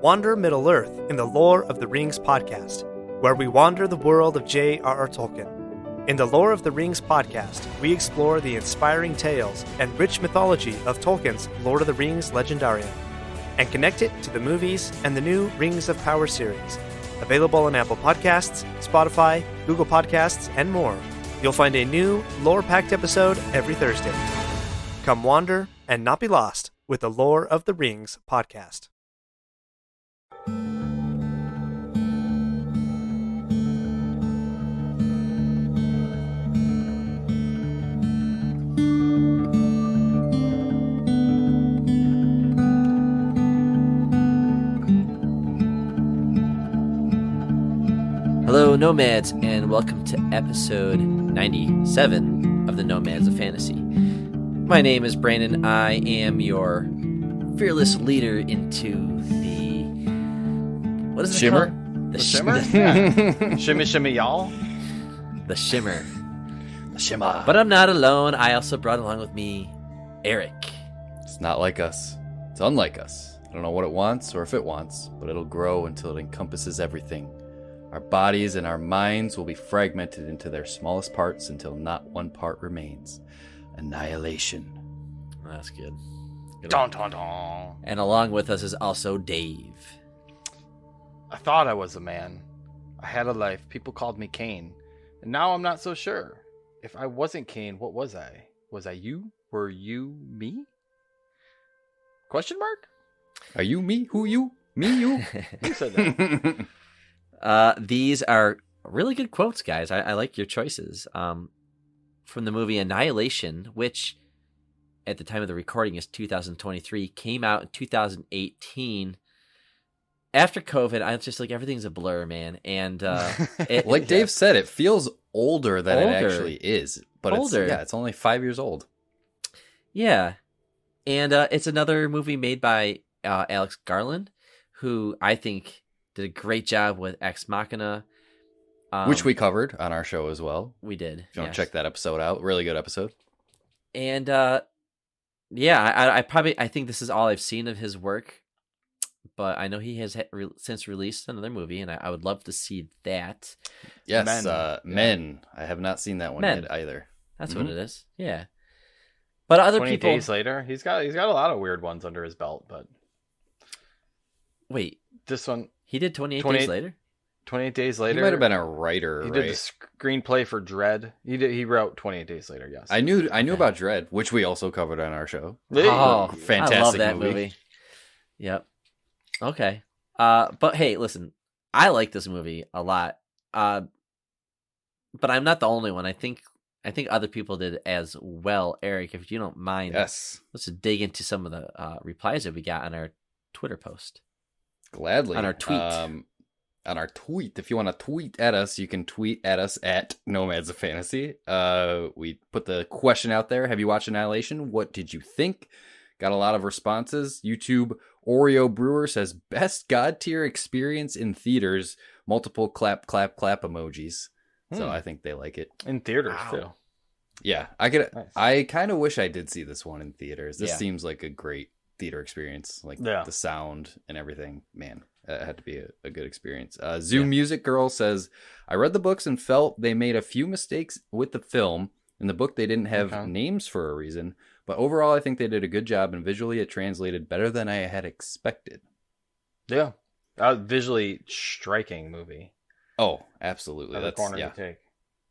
Wander Middle-earth in the Lore of the Rings podcast, where we wander the world of J.R.R. Tolkien. In the Lore of the Rings podcast, we explore the inspiring tales and rich mythology of Tolkien's Lord of the Rings legendarium, and connect it to the movies and the new Rings of Power series. Available on Apple Podcasts, Spotify, Google Podcasts, and more. You'll find a new, lore-packed episode every Thursday. Come wander and not be lost with the Lore of the Rings podcast. Hello, Nomads, and welcome to episode 97 of the Nomads of Fantasy. My name is Brandon. I am your fearless leader into the... What is it Shimmer? called? The Shimmer? Yeah. Shimmy, y'all. The Shimmer. The Shimmer. But I'm not alone. I also brought along with me Eric. It's not like us. It's unlike us. I don't know what it wants or if it wants, but it'll grow until it encompasses everything. Our bodies and our minds will be fragmented into their smallest parts until not one part remains. Annihilation. That's good. Dun, dun, dun. And along with us is also Dave. I thought I was a man. I had a life. People called me Cain. And now I'm not so sure. If I wasn't Cain, what was I? Was I you? Were you me? Question mark? Are you me? Who you? Me you? Who said that? These are really good quotes, guys. I like your choices. From the movie Annihilation, which at the time of the recording is 2023, came out in 2018. After COVID, I'm just like, everything's a blur, man. And like Dave said, it feels older than it actually is. But older. It's only 5 years old. Yeah. And it's another movie made by Alex Garland, who I think did a great job with Ex Machina. Which we covered on our show as well. We did. If you want to check that episode out. Really good episode. And I think this is all I've seen of his work. But I know he has since released another movie, and I would love to see that. Yes, Men. I have not seen that one yet either. That's what it is. Yeah. But other 28 people... Days Later. He's got a lot of weird ones under his belt, but... Wait. This one... He did 28 Days Later? 28 Days Later. He might have been a writer, He did the screenplay for Dread. He wrote 28 Days Later, yes. I knew about Dread, which we also covered on our show. Oh, fantastic I love that movie. Yep. Okay. But hey, listen, I like this movie a lot. But I'm not the only one. I think other people did as well. Eric, if you don't mind, yes, let's just dig into some of the replies that we got on our Twitter post. Gladly. On our tweet. On our tweet. If you want to tweet at us, you can tweet at us at Nomads of Fantasy. We put the question out there. Have you watched Annihilation? What did you think? Got a lot of responses. YouTube Oreo Brewer says, best God tier experience in theaters. Multiple clap emojis. So I think they like it. In theaters, too. Yeah. Nice. I kind of wish I did see this one in theaters. This Yeah. seems like a great theater experience. Like the sound and everything. Man, it had to be a good experience. Zoom Music Girl says, I read the books and felt they made a few mistakes with the film. In the book, they didn't have names for a reason. But overall, I think they did a good job, and visually it translated better than I had expected. Yeah. Visually striking movie. Oh, absolutely. That's corner to take.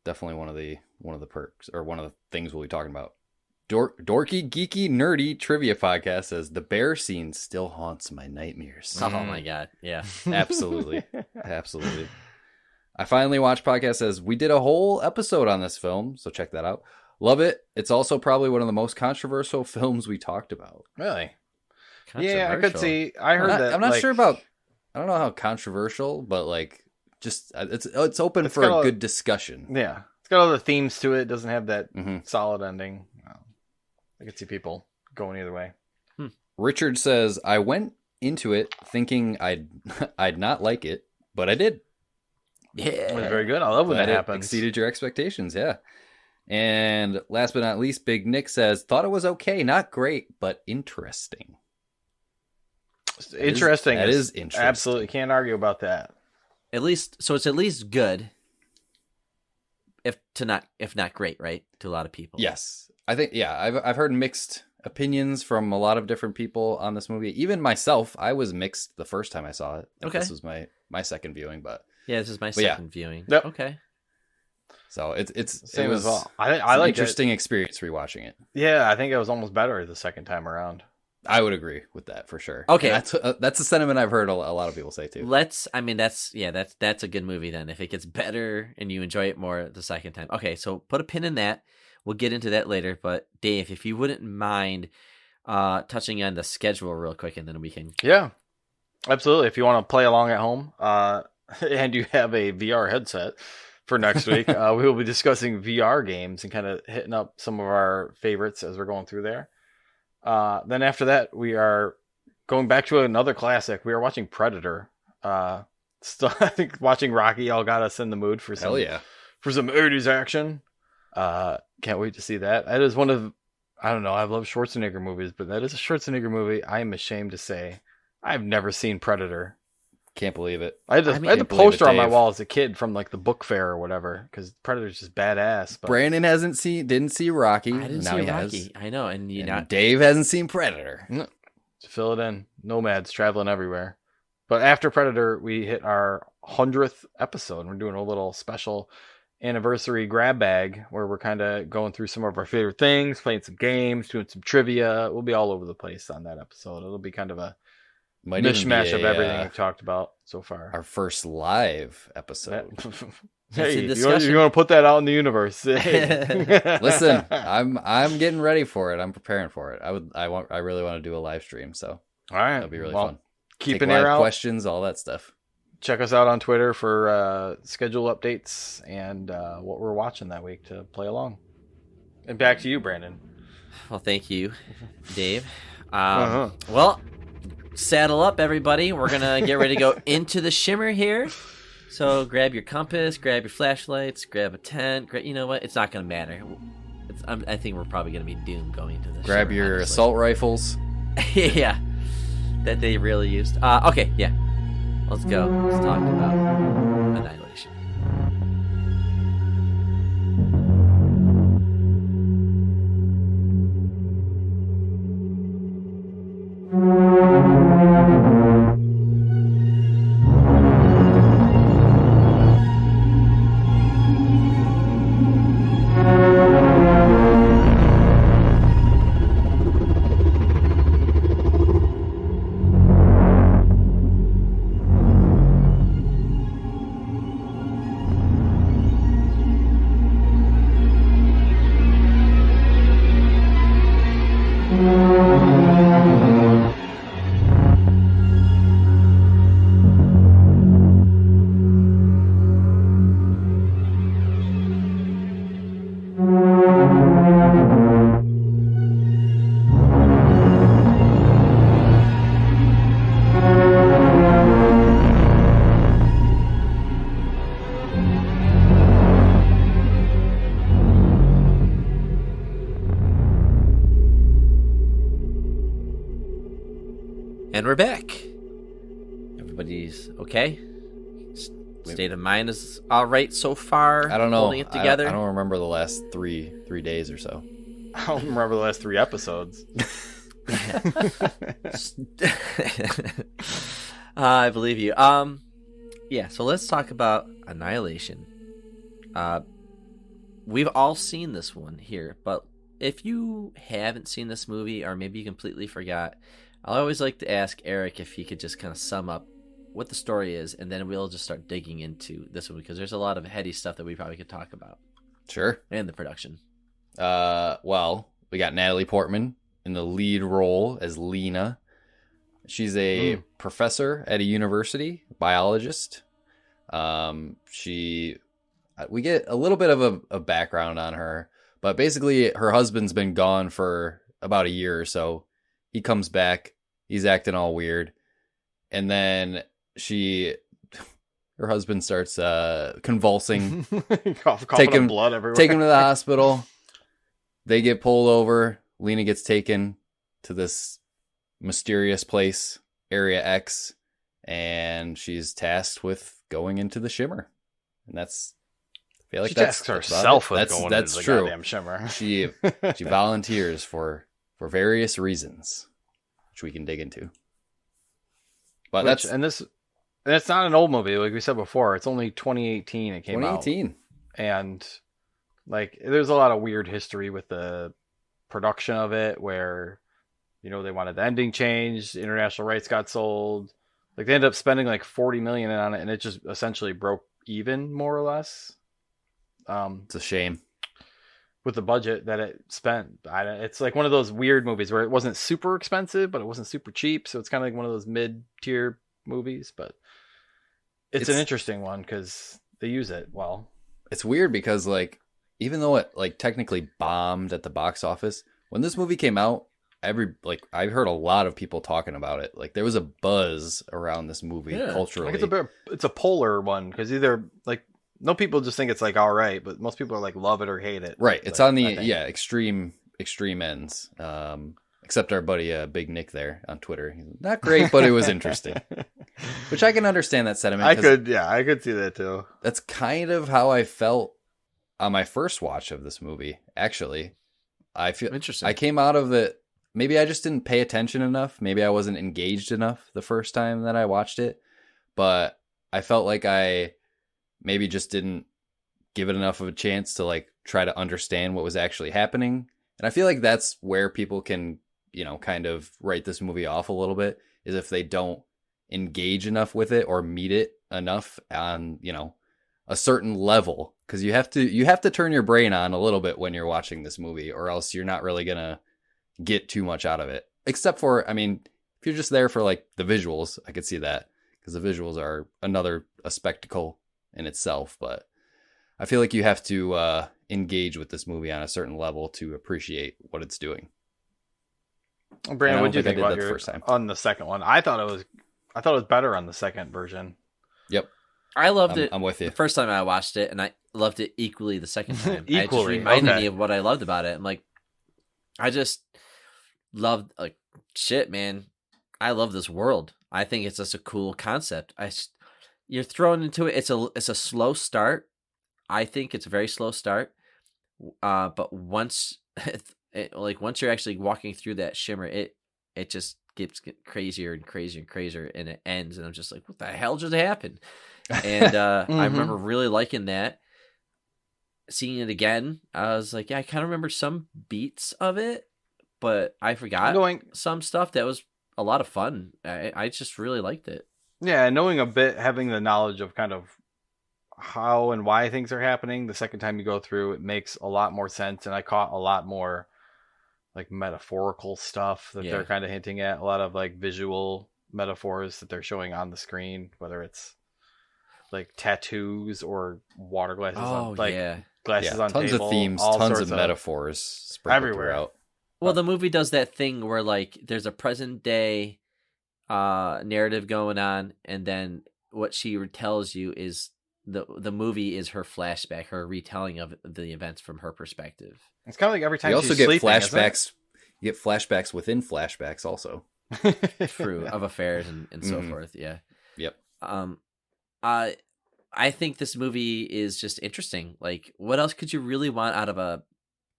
Definitely one of the perks, or one of the things we'll be talking about. Dorky, Geeky, Nerdy Trivia Podcast says, the bear scene still haunts my nightmares. Oh my God. Yeah. Absolutely. Absolutely. I finally watched podcast says, we did a whole episode on this film, so check that out. Love it. It's also probably one of the most controversial films we talked about. Really? Yeah, I could see. I heard that. I'm not sure about, I don't know how controversial, but like, just, it's open for a good discussion. Yeah. It's got other themes to it. It doesn't have that solid ending. I could see people going either way. Richard says, I went into it thinking I'd not like it, but I did. Yeah. It was very good. I love when that happens. Exceeded your expectations, yeah. And last but not least, Big Nick says, thought it was okay, not great, but interesting. Interesting. That is interesting. Absolutely can't argue about that. At least, so it's at least good, if not great, right? To a lot of people. Yes, I think. Yeah, I've heard mixed opinions from a lot of different people on this movie. Even myself, I was mixed the first time I saw it. Okay. This was my second viewing, but yeah, this is my second viewing. Yep. Okay. So it Same was as well. I an like interesting experience rewatching it. Yeah, I think it was almost better the second time around. I would agree with that for sure. Okay. And that's a sentiment I've heard a lot of people say too. That's a good movie then. If it gets better and you enjoy it more the second time. Okay, so put a pin in that. We'll get into that later. But Dave, if you wouldn't mind touching on the schedule real quick, and then we can. Yeah, absolutely. If you want to play along at home, and you have a VR headset for next week, we will be discussing VR games and kind of hitting up some of our favorites as we're going through there. Then after that, we are going back to another classic. We are watching Predator. So I think watching Rocky all got us in the mood for some 80s action. Can't wait to see that. That is one of, I don't know, I love Schwarzenegger movies, but that is a Schwarzenegger movie I am ashamed to say I've never seen Predator. Can't believe it. I had the poster on my wall as a kid from like the book fair or whatever, because Predator's just badass. But Brandon didn't see Rocky. I didn't now see he Rocky. has. I know, and Dave hasn't seen Predator. No. Fill it in. Nomads traveling everywhere. But after Predator, we hit our 100th episode. We're doing a little special anniversary grab bag where we're kind of going through some of our favorite things, playing some games, doing some trivia. We'll be all over the place on that episode. It'll be kind of a mishmash of everything we've talked about so far. Our first live episode. Hey, you want to put that out in the universe? Hey. Listen, I'm getting ready for it. I'm preparing for it. I really want to do a live stream. So all right, that'll be really fun. Keep Take an ear out. Questions, all that stuff. Check us out on Twitter for schedule updates and what we're watching that week to play along. And back to you, Brandon. Well, thank you, Dave. Well, saddle up, everybody. We're going to get ready to go into the shimmer here. So grab your compass, grab your flashlights, grab a tent. You know what? It's not going to matter. I think we're probably going to be doomed going to the Grab shimmer, your honestly. assault rifles. Yeah, that they really used. Okay, yeah. Let's go. Let's talk about Annihilation. And we're back. Everybody's okay? State of mind is all right so far? I don't know. Holding it together? I don't remember the last three days or so. I don't remember the last 3 episodes. I believe you. Yeah, so let's talk about Annihilation. We've all seen this one here, but if you haven't seen this movie, or maybe you completely forgot, I always like to ask Eric if he could just kind of sum up what the story is, and then we'll just start digging into this one, because there's a lot of heady stuff that we probably could talk about. Sure. And the production. Well, we got Natalie Portman in the lead role as Lena. She's a professor at a university, biologist. We get a little bit of a background on her, but basically her husband's been gone for about a year or so. He comes back, he's acting all weird, and then her husband starts convulsing, coughing blood everywhere. Take him to the hospital. They get pulled over. Lena gets taken to this mysterious place Area X, and she's tasked with going into the shimmer. And that's, I feel like She that's tasks herself with going that's into the true. goddamn shimmer. She volunteers for various reasons, which we can dig into. But and it's not an old movie, like we said before. It's only 2018 it came out. 2018. And like there's a lot of weird history with the production of it where, you know, they wanted the ending changed, international rights got sold. Like they ended up spending like 40 million on it, and it just essentially broke even, more or less. It's a shame with the budget that it spent. It's like one of those weird movies where it wasn't super expensive, but it wasn't super cheap. So it's kind of like one of those mid-tier movies, but it's an interesting one because they use it well. It's weird because like, even though it like technically bombed at the box office, when this movie came out, I heard a lot of people talking about it. Like there was a buzz around this movie culturally. Like it's a polar one because either like no people just think it's like all right, but most people are like love it or hate it. Right. It's on the extreme ends. Except our buddy Big Nick there on Twitter. He's not great, but it was interesting. Which I can understand that sentiment. I could see that too. That's kind of how I felt on my first watch of this movie. Actually, I feel interesting. I came out of it. Maybe I just didn't pay attention enough. Maybe I wasn't engaged enough the first time that I watched it. But I felt like I maybe just didn't give it enough of a chance to like try to understand what was actually happening. And I feel like that's where people can, you know, kind of write this movie off a little bit, is if they don't engage enough with it or meet it enough on, you know, a certain level. Because you have to turn your brain on a little bit when you're watching this movie, or else you're not really gonna get too much out of it. Except for, I mean, if you're just there for like the visuals, I could see that, because the visuals are a spectacle in itself. But I feel like you have to engage with this movie on a certain level to appreciate what it's doing. Brandon, what did you think about your first time on the second one? I thought it was better on the second version. Yep. I loved it. I'm with you. The first time I watched it, and I loved it equally the second time. Equally. It just reminded me of what I loved about it. I'm like, I just loved, like, shit, man. I love this world. I think it's just a cool concept. You're thrown into it. It's a slow start. I think it's a very slow start. But once you're actually walking through that shimmer, it just gets crazier and crazier and crazier, and it ends, and I'm just like, what the hell just happened? And I remember really liking that. Seeing it again, I was like, yeah, I kind of remember some beats of it, but I forgot some stuff that was a lot of fun. I just really liked it. Yeah, knowing a bit, having the knowledge of kind of how and why things are happening, the second time you go through, it makes a lot more sense, and I caught a lot more like metaphorical stuff that they're kind of hinting at, a lot of like visual metaphors that they're showing on the screen, whether it's like tattoos or water glasses glasses on tons table, of themes, tons of metaphors sprinkled everywhere throughout. Well, the movie does that thing where like there's a present day narrative going on, and then what she tells you is the movie is her flashback, her retelling of the events from her perspective. It's kind of like every time you she's also get sleeping, flashbacks. You get flashbacks within flashbacks, also. True, of affairs and so forth. Yeah. Yep. I think this movie is just interesting. Like, what else could you really want out of a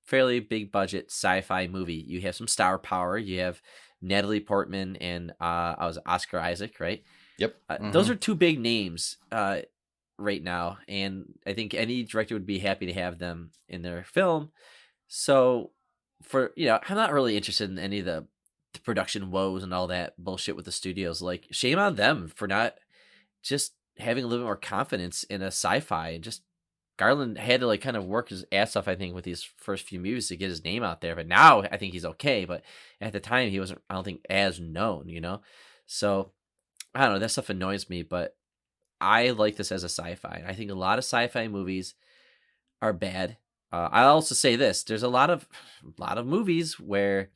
fairly big budget sci-fi movie? You have some star power. You have Natalie Portman and Oscar Isaac, right? Yep. Those are two big names right now, and I think any director would be happy to have them in their film. So, I'm not really interested in any of the production woes and all that bullshit with the studios. Like, shame on them for not just having a little bit more confidence in a sci-fi. And just Garland had to like kind of work his ass off, I think, with these first few movies to get his name out there. But now I think he's okay. But at the time, he wasn't, I don't think, as known, So, I don't know. That stuff annoys me, but I like this as a sci-fi. I think a lot of sci-fi movies are bad. I'll also say this: there's a lot of movies where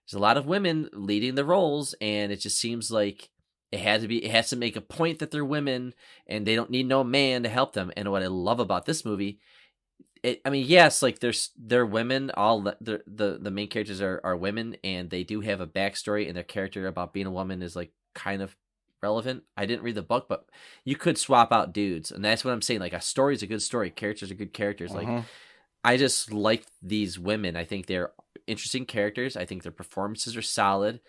there's a lot of women leading the roles, and it just seems like it has to make a point that they're women, and they don't need no man to help them. And what I love about this movie, yes, like they're women. All the main characters are women, and they do have a backstory, and their character about being a woman is like kind of relevant. I didn't read the book, but you could swap out dudes, and that's what I'm saying. Like, a story's a good story, characters are good characters. Like, I just like these women. I think they're interesting characters. I think their performances are solid,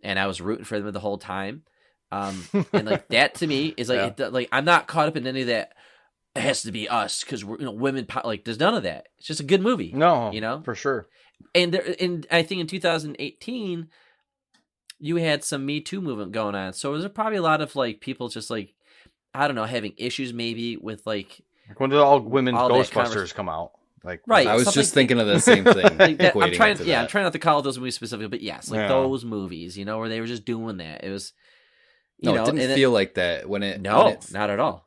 and I was rooting for them the whole time. And like that to me is like, like I'm not caught up in any of that. It has to be us because we're women. Like, there's none of that. It's just a good movie. No, for sure. And I think in 2018, you had some Me Too movement going on. So there's probably a lot of like people just like, I don't know, having issues maybe with like when did all women Ghostbusters come out? Like, right. I was just thinking of the same thing. Like that, I'm trying not to call those movies specifically, but yes, like those movies, where they were just doing that. It was, it didn't feel like that when it. No, not at all.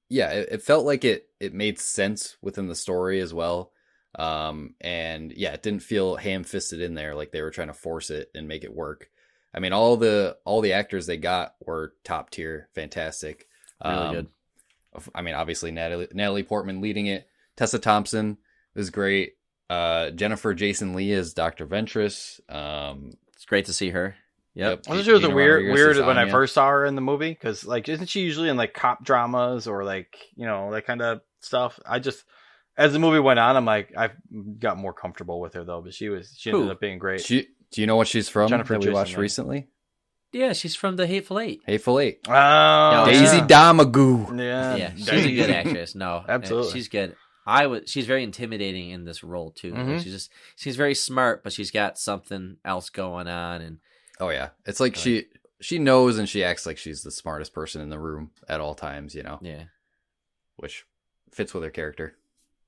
Yeah, it felt like it made sense within the story as well. And yeah, it didn't feel ham-fisted in there like they were trying to force it and make it work. I mean, all the actors they got were top tier, fantastic. Really good. I mean, obviously Natalie Portman leading it. Tessa Thompson was great. Jennifer Jason Leigh as Dr. Ventress. It's great to see her. Yep. Wasn't she was weird when I first saw her in the movie? Because like, isn't she usually in like cop dramas or like that kind of stuff? As the movie went on, I'm like, I got more comfortable with her though. But she ended up being great. Do you know what she's from? Jennifer that we watched recently. Yeah, she's from the Hateful Eight. Hateful Eight. Oh, Daisy Damagoo. Yeah, she's a good actress. No, absolutely, she's good. She's very intimidating in this role too. Like, she's very smart, but she's got something else going on. And oh yeah, it's like she knows and she acts like she's the smartest person in the room at all times. Yeah, which fits with her character.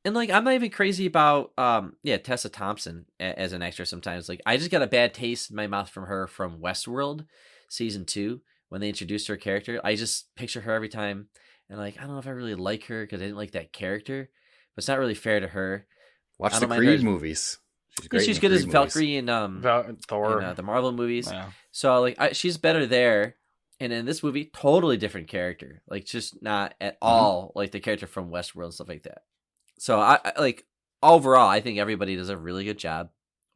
And like, I'm not even crazy about Tessa Thompson as an actress. Sometimes like I just got a bad taste in my mouth from her from Westworld season 2 when they introduced her character. I just picture her every time, and like I don't know if I really like her because I didn't like that character. But it's not really fair to her. Watch the Creed movies. She's great. She's good as Valkyrie in Thor, in, the Marvel movies. Yeah. So like she's better there. And in this movie, totally different character. Like just not at all like the character from Westworld and stuff like that. So I like overall, I think everybody does a really good job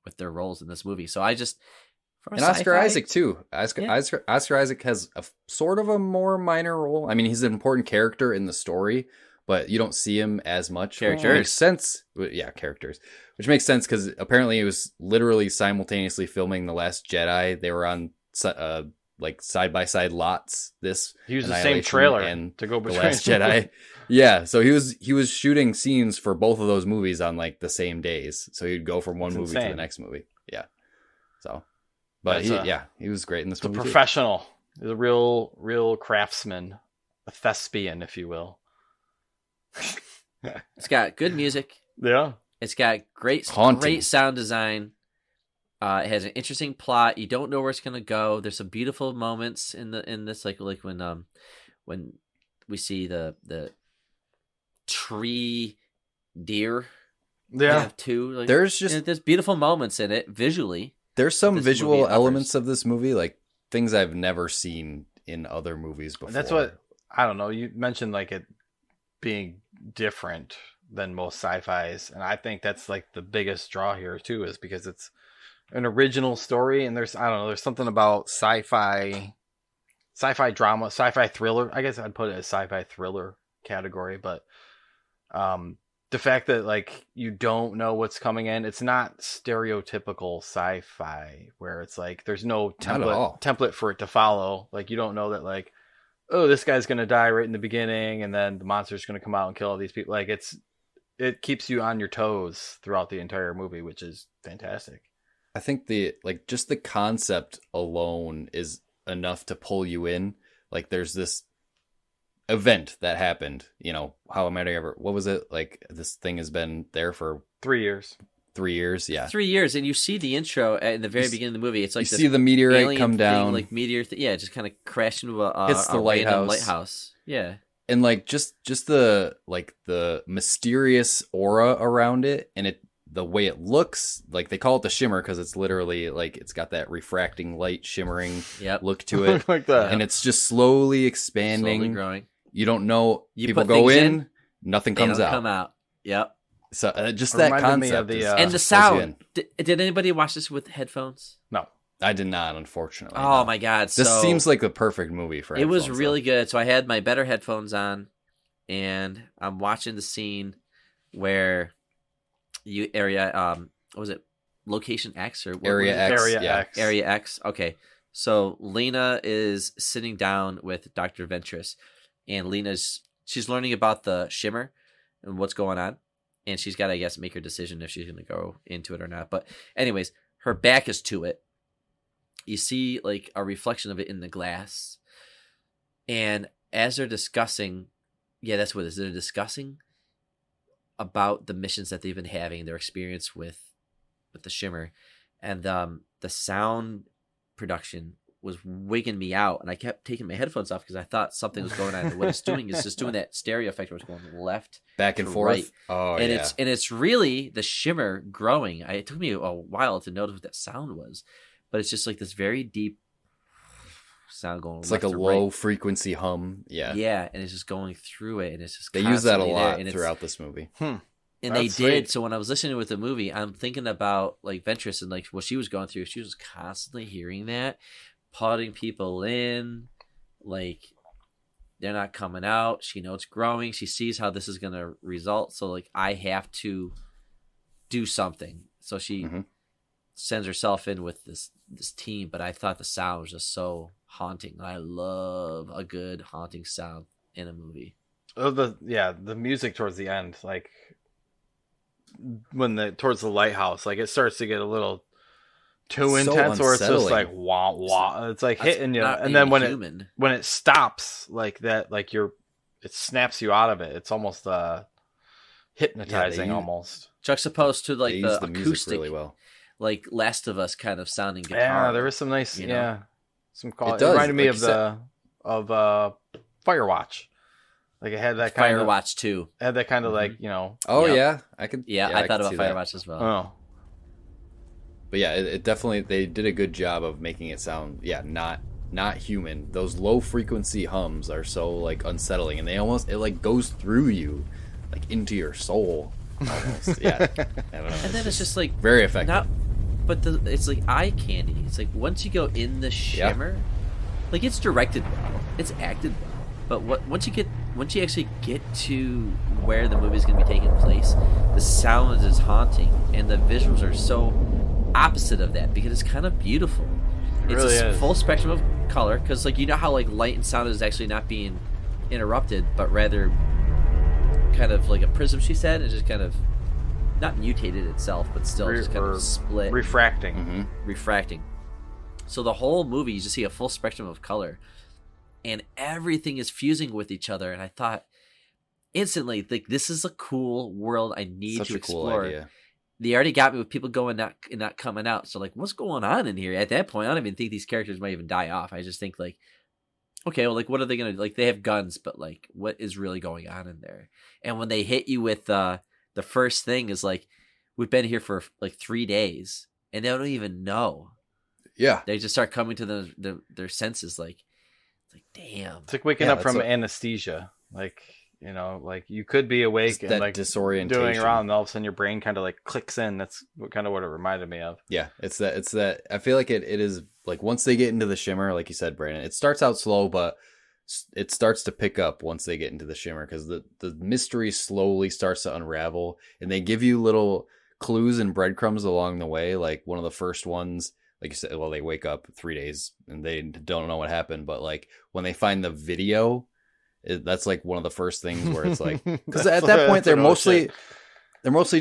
with their roles in this movie. So I just and Oscar Isaac too. Oscar Isaac has a sort of a more minor role. I mean, he's an important character in the story, but you don't see him as much. Characters. Which makes sense. Yeah, characters. Which makes sense because apparently it was literally simultaneously filming The Last Jedi. They were on like side by side lots. He used the same trailer and to go between The Last Jedi. Yeah, so he was shooting scenes for both of those movies on like the same days. So he'd go from one movie to the next movie. Yeah. So, but he was great in this movie. A professional, a real craftsman, a thespian, if you will. It's got good music. Yeah. It's got great sound design. It has an interesting plot. You don't know where it's gonna go. There's some beautiful moments in this, like when we see the tree deer. Yeah. Too. Like, there's beautiful moments in it visually. There's some visual elements of this movie, like things I've never seen in other movies before. That's what I don't know. You mentioned like it being different than most sci-fis, and I think that's like the biggest draw here too, is because it's an original story, and there's something about sci-fi drama, sci-fi thriller. I guess I'd put it as sci-fi thriller category, but the fact that like you don't know what's coming in, it's not stereotypical sci-fi where it's like there's no template for it to follow. Like you don't know that like, oh, this guy's gonna die right in the beginning, and then the monster's gonna come out and kill all these people. Like it keeps you on your toes throughout the entire movie, which is fantastic. I think just the concept alone is enough to pull you in. Like there's this event that happened, how am I ever, what was it? Like this thing has been there for 3 years. 3 years. Yeah. 3 years. And you see the intro at the very beginning of the movie. It's like, you see the meteorite come down, thing, like meteor. Just kind of crash into hits the lighthouse. Yeah. And like, just the mysterious aura around it, and the way it looks, like they call it the shimmer because it's literally like it's got that refracting light shimmering look to it. Like that. And it's just slowly expanding, slowly growing. You don't know. People go in, nothing comes out. Come out. Yep. So just that concept me of and the sound. Did anybody watch this with headphones? No. I did not, unfortunately. Oh no. my god! This so seems like the perfect movie for. It was headphones, really though. good. So I had my better headphones on, and I'm watching the scene where what was it? Location X or what Area was it? X. Area yeah. X. Area X. Okay. So Lena is sitting down with Dr. Ventress, and she's learning about the shimmer and what's going on. And she's got to, I guess, make her decision if she's going to go into it or not. But anyways, her back is to it. You see like a reflection of it in the glass. And as they're discussing, yeah, that's what it is. They're discussing about the missions that they've been having, their experience with the shimmer. And the sound production was wigging me out, and I kept taking my headphones off because I thought something was going on. And what it's doing is just doing that stereo effect where it's going left, Back and to forth. right. Oh, and yeah. it's really the shimmer growing. It took me a while to notice what that sound was, but it's just like this very deep sound going. It's like a low frequency hum. Yeah. Yeah, and it's just going through it, and it's just They use that a constantly there, lot and throughout this movie. And That's they sweet. did. So when I was listening with the movie, I'm thinking about like Ventress and like what she was going through. She was constantly hearing that, putting people in, like they're not coming out. She knows it's growing. She sees how this is going to result. So like I have to do something. So she sends herself in with this team. But I thought the sound was just so haunting. I love a good haunting sound in a movie. Oh, the music towards the end, like when towards the lighthouse, like it starts to get a little too So intense, or it's just unsettling. like wah wah. It's like That's hitting you, not and then human. when it stops like that, like it snaps you out of it. It's almost hypnotizing, use- almost. Juxtaposed to like They the use the music acoustic, really well. like Last of Us kind of sounding guitar. Yeah, there was some nice, you know? some It call. It does, reminded me like you said. of Firewatch. Like it had that kind of Firewatch 2. had that kind of Mhm. like Oh, Yep. yeah. I could. Yeah, I thought could about see that. Firewatch as well. oh But yeah, it definitely, they did a good job of making it sound, not human. Those low frequency hums are so like unsettling, and it like goes through you, like into your soul, almost. Yeah, I don't know. And then it's just like very effective. not, but it's like eye candy. It's like once you go in the shimmer, like it's directed well, it's acted well, but once you actually get to where the movie is going to be taking place, the sound is haunting, and the visuals are so opposite of that because it's kind of beautiful. It's really a is. full spectrum of color, because like you know how like light and sound is actually not being interrupted, but rather kind of like a prism. She said it just kind of not mutated itself, but still just kind of split, refracting. refracting. So the whole movie, you just see a full spectrum of color, and everything is fusing with each other. And I thought instantly, like, this is a cool world I need Such to a cool explore. idea. They already got me with people going not coming out. So like, what's going on in here? At that point, I don't even think these characters might even die off. I just think like, okay, well, like, what are they gonna do? Like? They have guns, but like, what is really going on in there? And when they hit you with the first thing is like, we've been here for like 3 days, and they don't even know. Yeah, They just start coming to their senses. Like, it's like, damn. It's like waking Yeah, up from that's anesthesia. Like, like you could be awake It's and that like disorientation. doing around, and all of a sudden your brain kind of like clicks in. That's what it reminded me of. Yeah, it's that. I feel like it is like once they get into the shimmer, like you said, Brandon. It starts out slow, but it starts to pick up once they get into the shimmer, because the mystery slowly starts to unravel, and they give you little clues and breadcrumbs along the way. Like one of the first ones, like you said, well, they wake up 3 days and they don't know what happened, but like when they find the video, that's like one of the first things where it's like, because at that point they're mostly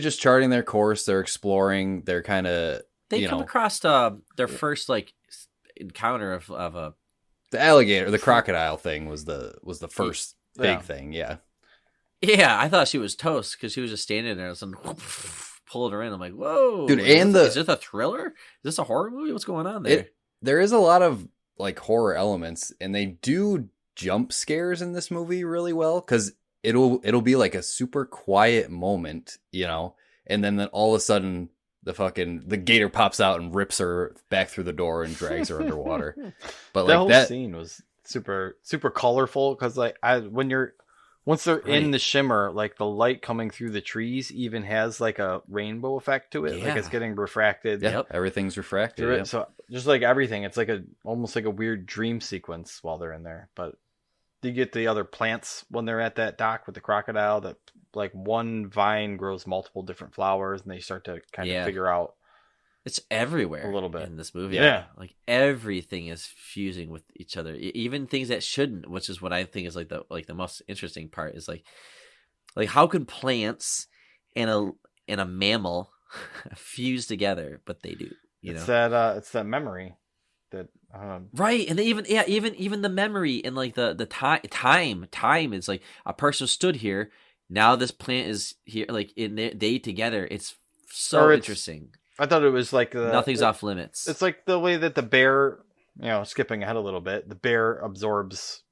just charting their course, they're exploring, they're kind of They come across their first like encounter of a the alligator, the crocodile thing was the first big thing. Yeah. I thought she was toast because she was just standing there and someone pulled her in. I'm like, whoa, Dude, is this a thriller? Is this a horror movie? What's going on there? There is a lot of like horror elements, and they do jump scares in this movie really well, because it'll be like a super quiet moment, and then all of a sudden the gator pops out and rips her back through the door and drags her underwater. But The like whole that scene was super super colorful, because like when Once they're in Right. the shimmer, like the light coming through the trees even has like a rainbow effect to it. Like it's Yeah. getting refracted Yeah, Yep. everything's refracted. through Yeah. it. So just like everything, it's like almost like a weird dream sequence while they're in there. But you get the other plants when they're at that dock with the crocodile that like one vine grows multiple different flowers, and they start to kind Yeah. of figure out. It's everywhere A little bit. in this movie. Yeah. Like everything is fusing with each other, even things that shouldn't, which is what I think is like the most interesting part is like how can plants and a mammal fuse together? But they do, you know. It's that memory that Right, and even the memory and like the time is like a person stood here. Now this plant is here, like in they together. It's so interesting. I thought it was like Nothing's off limits. It's like the way that the bear, skipping ahead a little bit, the bear absorbs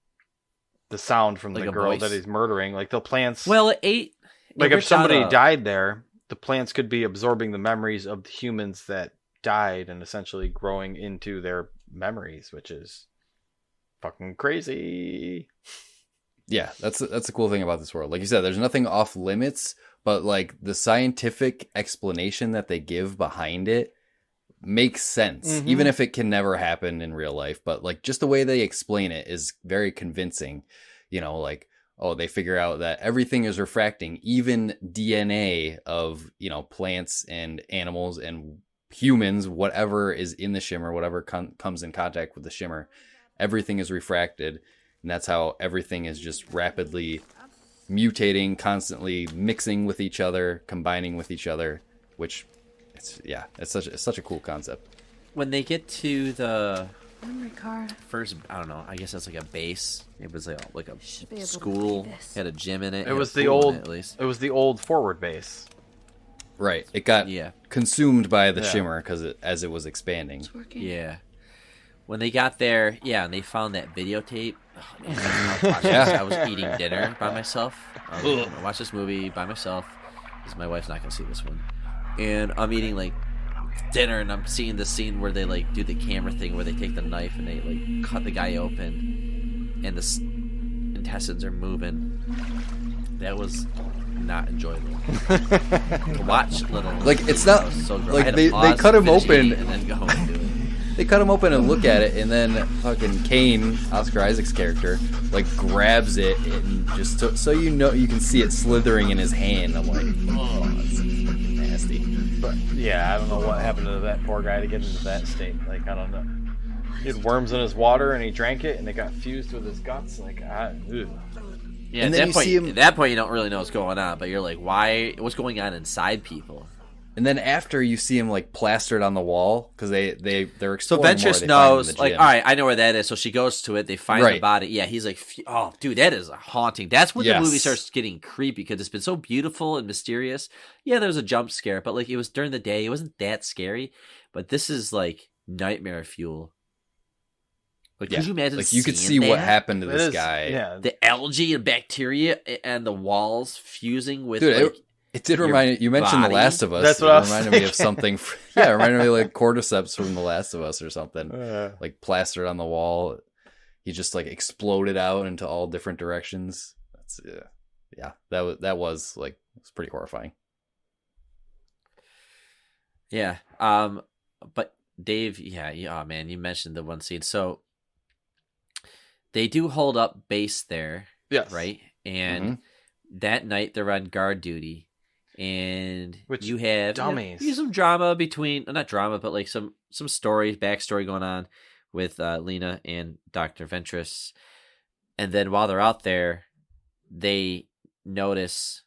the sound from Like the a girl voice. that he's murdering. Like the plants. Well, it ate. like it if somebody ripped out died there, the plants could be absorbing the memories of the humans that died and essentially growing into their memories, which is fucking crazy. Yeah, that's the cool thing about this world. Like you said, there's nothing off limits, but like the scientific explanation that they give behind it makes sense, even if it can never happen in real life. But like just the way they explain it is very convincing. Like, oh, they figure out that everything is refracting, even DNA of, plants and animals and humans, whatever is in the shimmer, whatever comes in contact with the shimmer, everything is refracted. And that's how everything is just rapidly mutating, constantly mixing with each other, combining with each other, which it's such a cool concept. when they get to the My car. first, I don't know, I guess that's like a base. It was like a Should be able to school, do this. had a gym in it. It had a was the pool in old, it, at least. it was the old forward base. Right. It got Yeah. consumed by the Yeah. shimmer as it was expanding. It's working. Yeah. When they got there, and they found that videotape. Oh, man, I was watching Yeah. this. I was eating dinner by myself. I was gonna watch this movie by myself because my wife's not gonna see this one. And I'm eating like dinner, and I'm seeing the scene where they like do the camera thing where they take the knife and they like cut the guy open, and the intestines are moving. That was not enjoyable to watch. Little Like, it's not- so gross. like, I had to they pause, cut him finish open. eating, and then go home and do it. They cut him open and look at it, and then fucking Kane, Oscar Isaac's character, like grabs it and just so you can see it slithering in his hand. I'm like, oh, that's fucking nasty. But yeah, I don't know what happened to that poor guy to get into that state. Like, I don't know. He had worms in his water and he drank it and it got fused with his guts. Like, ew. Yeah, And at then that you point, see him- at that point, you don't really know what's going on, but you're like, why? What's going on inside people? And then after you see him like plastered on the wall because they're So exploring more, Ventress they find him in knows, the like, gym. all right, I know where that is. So she goes to it. They find the Right. body. Yeah, he's like, oh, dude, that is haunting. That's when the Yes. movie starts getting creepy because it's been so beautiful and mysterious. Yeah, there was a jump scare, but like it was during the day. It wasn't that scary. But this is like nightmare fuel. Like, Yeah. could you imagine? Like you could seeing see what that? happened to It this is- guy. Yeah. The algae and bacteria and the walls fusing with Dude, like, it did your remind you mentioned body. The Last of Us. That's what it I was reminded me of thinking. something. Yeah, it reminded me of like cordyceps from The Last of Us or something. Uh, Like plastered on the wall. He just like exploded out into all different directions. That's yeah. That was like it's pretty horrifying. yeah. But Dave, oh man, you mentioned the one scene. So they do hold up base there, yes. right? And Mm-hmm. that night they're on guard duty, and Which you have dummies. some drama between, not drama, but like some story, backstory going on with Lena and Dr. Ventress. And then while they're out there, they notice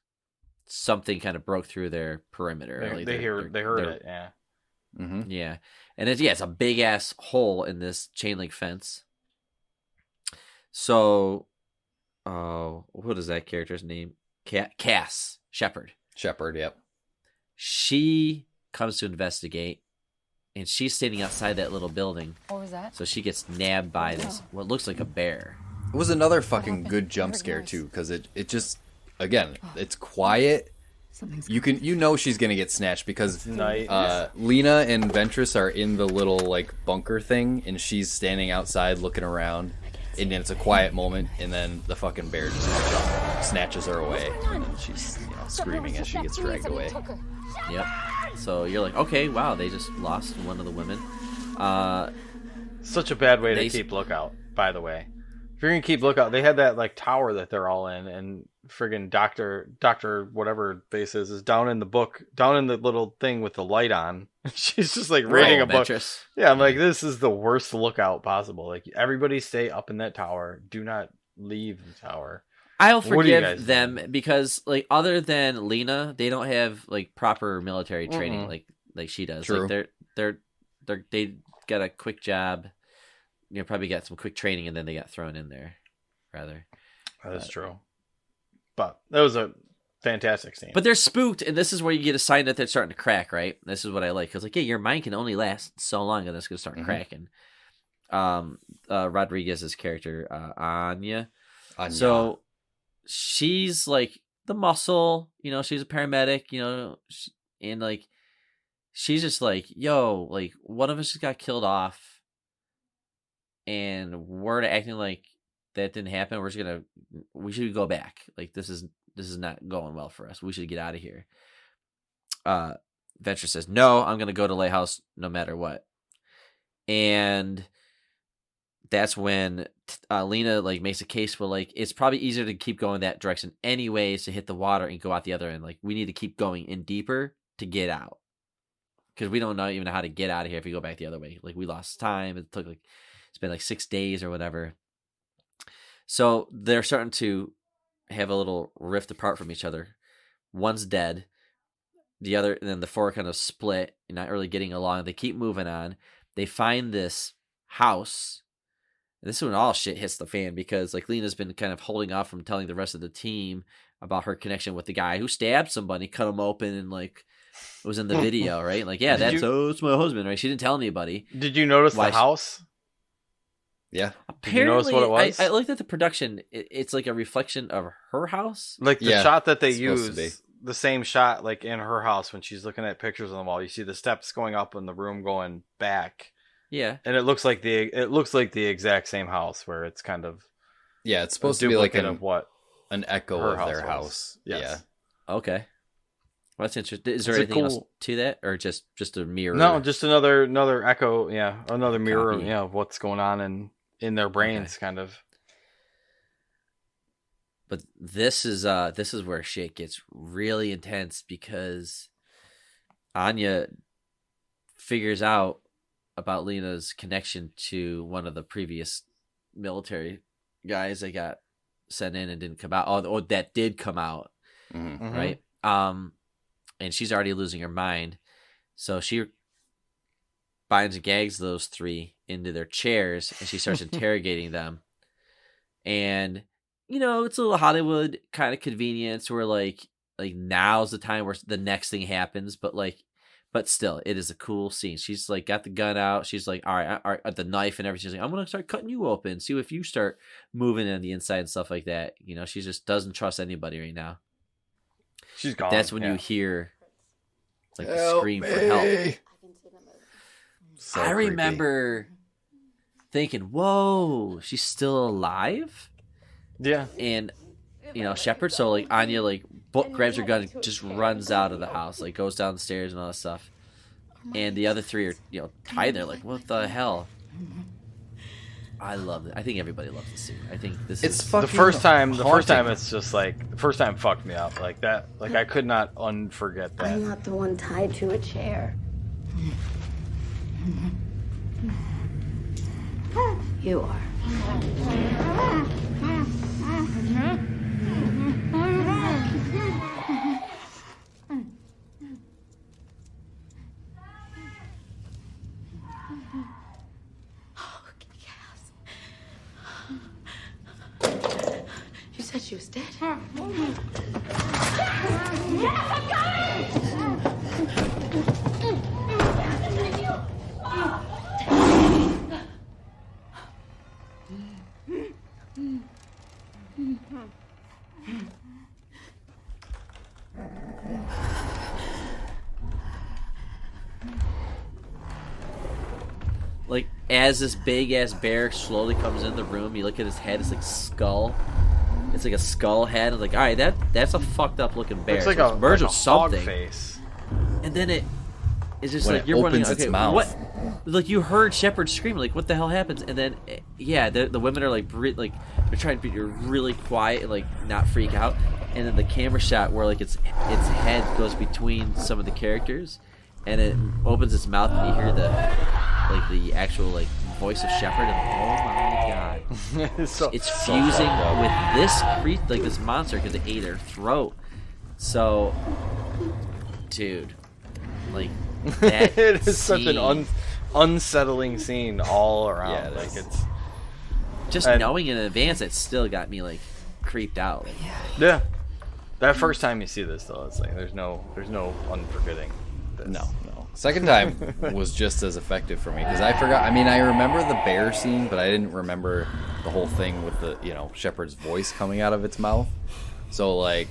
something kind of broke through their perimeter. They, Like they heard they're- it. Yeah. Mm-hmm. Yeah, and it's a big ass hole in this chain link fence. So, what is that character's name? Cass Shepherd. Shepherd, yep. She comes to investigate, and she's standing outside that little building. What was that? So she gets nabbed by this what looks like a bear. It was another fucking happened? good I jump heard scare noise. too, because it just again it's quiet. Something's You know she's gonna get snatched because Night. Lena and Ventress are in the little like bunker thing, and she's standing outside looking around, and then it's a quiet moment, and then the fucking bear just comes up, snatches her away, and then she's screaming as she gets dragged away. Yep. So you're like, okay, wow, they just lost one of the women. Such a bad way to keep lookout, by the way. If you're gonna keep lookout, they had that like tower that they're all in, and friggin' Doctor whatever face is down in the book, down in the little thing with the light on. She's just like reading a book. Yeah, I'm like, this is the worst lookout possible. Like, everybody stay up in that tower. Do not leave the tower. I'll forgive them because, like, other than Lena, they don't have like proper military training like she does. True. Like they got a quick job. Probably got some quick training, and then they got thrown in there. Rather, that's true. But that was a fantastic scene. But they're spooked, and this is where you get a sign that they're starting to crack. Right? This is what I like. Because like, yeah, your mind can only last so long, and it's gonna start cracking. Rodriguez's character, Anya. So she's like the muscle, she's a paramedic, and like she's just like, yo, like one of us just got killed off, and we're acting like that didn't happen. We should go back. Like this is not going well for us. We should get out of here. Venture says, no, I'm gonna go to Lighthouse no matter what. And that's when Lena like makes a case for like it's probably easier to keep going that direction anyways to hit the water and go out the other end. Like we need to keep going in deeper to get out because we don't know even how to get out of here if we go back the other way. Like we lost time. It's been like 6 days or whatever. So they're starting to have a little rift apart from each other. One's dead, the other, and then the four kind of split and not really getting along. They keep moving on. They find this house. This is when all shit hits the fan because like Lena's been kind of holding off from telling the rest of the team about her connection with the guy who stabbed somebody, cut him open, and like it was in the video, right? Like, yeah, it's my husband, right? She didn't tell anybody. Did you notice the house? Yeah. Apparently, did you notice what it was? I looked at the production. It's like a reflection of her house. Like the shot that they use, the same shot like in her house when she's looking at pictures on the wall. You see the steps going up in the room going back. Yeah, and it looks like the exact same house where it's kind of it's supposed to be like an echo of their house. Yes. Yeah. Okay. Well, that's interesting. Is there anything else to that, or just a mirror? No, just another echo. Yeah, another mirror. Copy. Of what's going on in their brains, kind of. But this is where shit gets really intense because Anya figures out about Lena's connection to one of the previous military guys that got sent in and didn't come out. Oh, that did come out, right? And she's already losing her mind, so she binds and gags those three into their chairs, and she starts interrogating them. And it's a little Hollywood kind of convenience where like now's the time where the next thing happens, but still, it is a cool scene. She's like got the gun out. She's like, all right, the knife and everything. She's like, I'm gonna start cutting you open. See if you start moving on the inside and stuff like that. She just doesn't trust anybody right now. She's gone. That's when you hear like the scream for help. So I remember thinking, "Whoa, she's still alive." Yeah, and Shepard. So like Anya grabs her gun and just runs out of the house, like goes down the stairs and all that stuff. And the other three are, tied there, like, what the hell? I love it. I think everybody loves this scene. I think this is the first time. The first time, it's just like the first time fucked me up like that. Like I could not unforget that. I'm not the one tied to a chair. You are. You said she was dead. Yes, I got it! Like, as this big ass bear slowly comes in the room, you look at his head. It's like skull. It's like a skull head. It's like, all right, that's a fucked up looking bear. It's like so a merged with hog something. face. And then it's just When like it you're wondering, opens its okay, mouth. what? Like you heard Shepard scream, like what the hell happens? And then, yeah, the women are like they're trying to be really quiet and like not freak out. And then the camera shot where like its head goes between some of the characters, and it opens its mouth, and you hear the actual like voice of Shepard, and oh my god, it's fusing with this this monster because it ate her throat. So, dude, like that It is such scene, an unsettling scene all around. Yeah, like is. it's just and- knowing in advance, it still got me like creeped out. Like, yeah. That first time you see this though, it's like there's no unforgetting this. No. Second time was just as effective for me because I forgot. I mean, I remember the bear scene, but I didn't remember the whole thing with the Shepard's voice coming out of its mouth. So like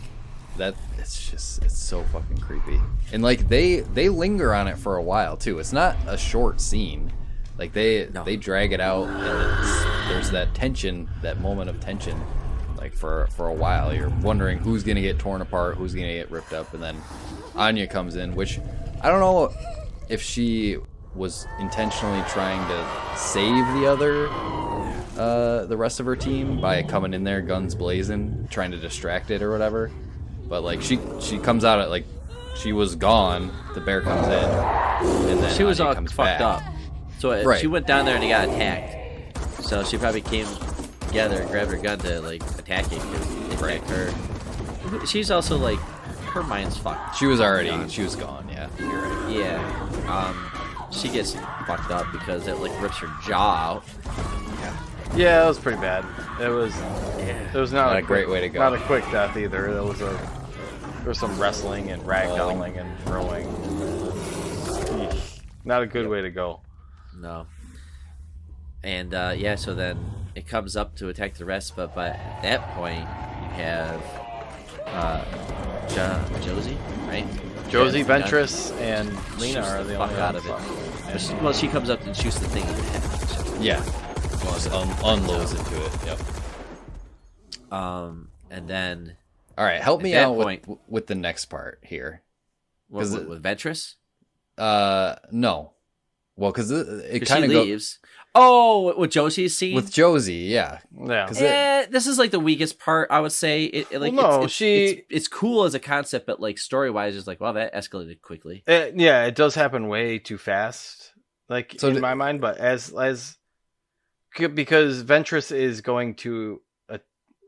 that, it's so fucking creepy. And like they linger on it for a while too. It's not a short scene. Like they drag it out, and there's that tension, that moment of tension. Like for a while, you're wondering who's gonna get torn apart, who's gonna get ripped up, and then Anya comes in, which I don't know if she was intentionally trying to save the rest of her team by coming in there guns blazing, trying to distract it or whatever. But like she comes out at like she was gone, the bear comes in, and then she was Anya all comes fucked back. up. So Right. she went down there and he got attacked. So she probably came together and grabbed her gun to like attack him because it attacked her. She's also like her mind's fucked. She was gone. Yeah, you're right. Yeah. She gets fucked up because it like rips her jaw out. Yeah, it was pretty bad. It was not a great way to go. Not a quick death either. There was some wrestling and ragdolling and throwing. Eesh. Not a good way to go. No. And so then it comes up to attack the rest, but at that point you have Josie, right? Josie, Yeah, Ventress, and Lena shoots are the the fuck only out of it. But she comes up and shoots the thing in the head. Yeah, just unloads into it. Yep. And then All right, help me that out point- with the next part here. with Ventress, No. Well, because it 'cause kind she of goes leaves. Oh, what Josie's scene with Josie, yeah. Yeah. 'Cause This is like the weakest part, I would say. It's cool as a concept, but like story wise, it's like, wow, that escalated quickly. It does happen way too fast, like So in my mind. But as because Ventress is going to,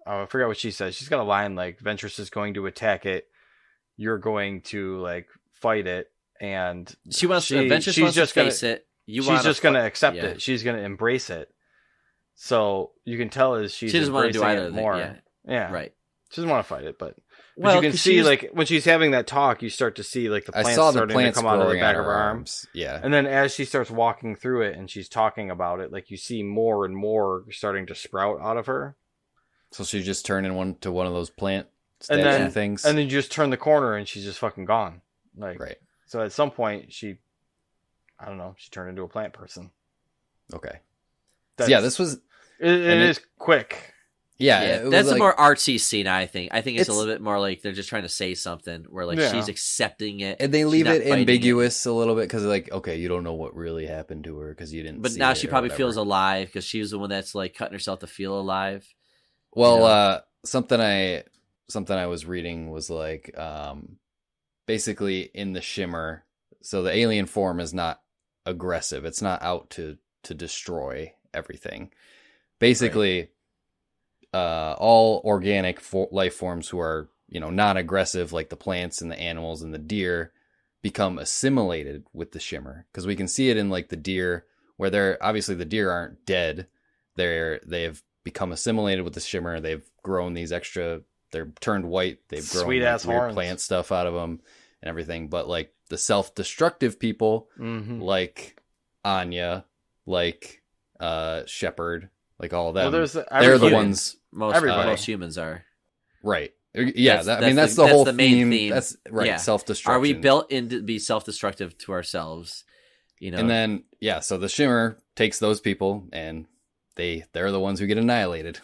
I forgot what she says. She's got a line like Ventress is going to attack it. You're going to like fight it, and She wants Ventress she's wants just to gonna- face it. she's just going to accept it. She's going to embrace it. So you can tell she doesn't want to do either of more. them. Yeah, Right. She doesn't want to fight it, but Well, you can 'cause see she's- like when she's having that talk, you start to see like the I plants saw the starting plants to come out of the growing back out of her arms. Yeah. And then as she starts walking through it and she's talking about it, like you see more and more starting to sprout out of her. So she just turned into one of those plant And statue then things. And then you just turn the corner and she's just fucking gone. Like Right. So at some point she turned into a plant person. Okay. That's- This was it is quick. yeah. Yeah, it was that's a like- more artsy scene, I think. I think it's a It's- little bit more like they're just trying to say something where like Yeah. she's accepting it. and they she's leave not it fighting ambiguous a little bit because like, okay, you don't know what really happened to her because you didn't. But see now it she or probably whatever. feels alive because she's the one that's like cutting herself to feel alive. Well, you know? something I was reading was like, basically in the shimmer. So the alien form is not aggressive. It's not out to destroy everything. Basically, all organic life forms who are non-aggressive, like the plants and the animals and the deer, become assimilated with the shimmer. Because we can see it in like the deer, where the deer aren't dead. They've become assimilated with the shimmer. They've grown these extra. They're turned white. They've grown Sweet ass weird horns. plant stuff out of them and everything. But like the self-destructive people, Mm-hmm. like Anya, like Shepard, like all of them. Well, they're the human- ones, Most humans are. right? Yeah, That's that's the whole main theme. That's right. Yeah. Self-destruction. Are we built in to be self-destructive to ourselves? You know, And then so the shimmer takes those people, and they're the ones who get annihilated.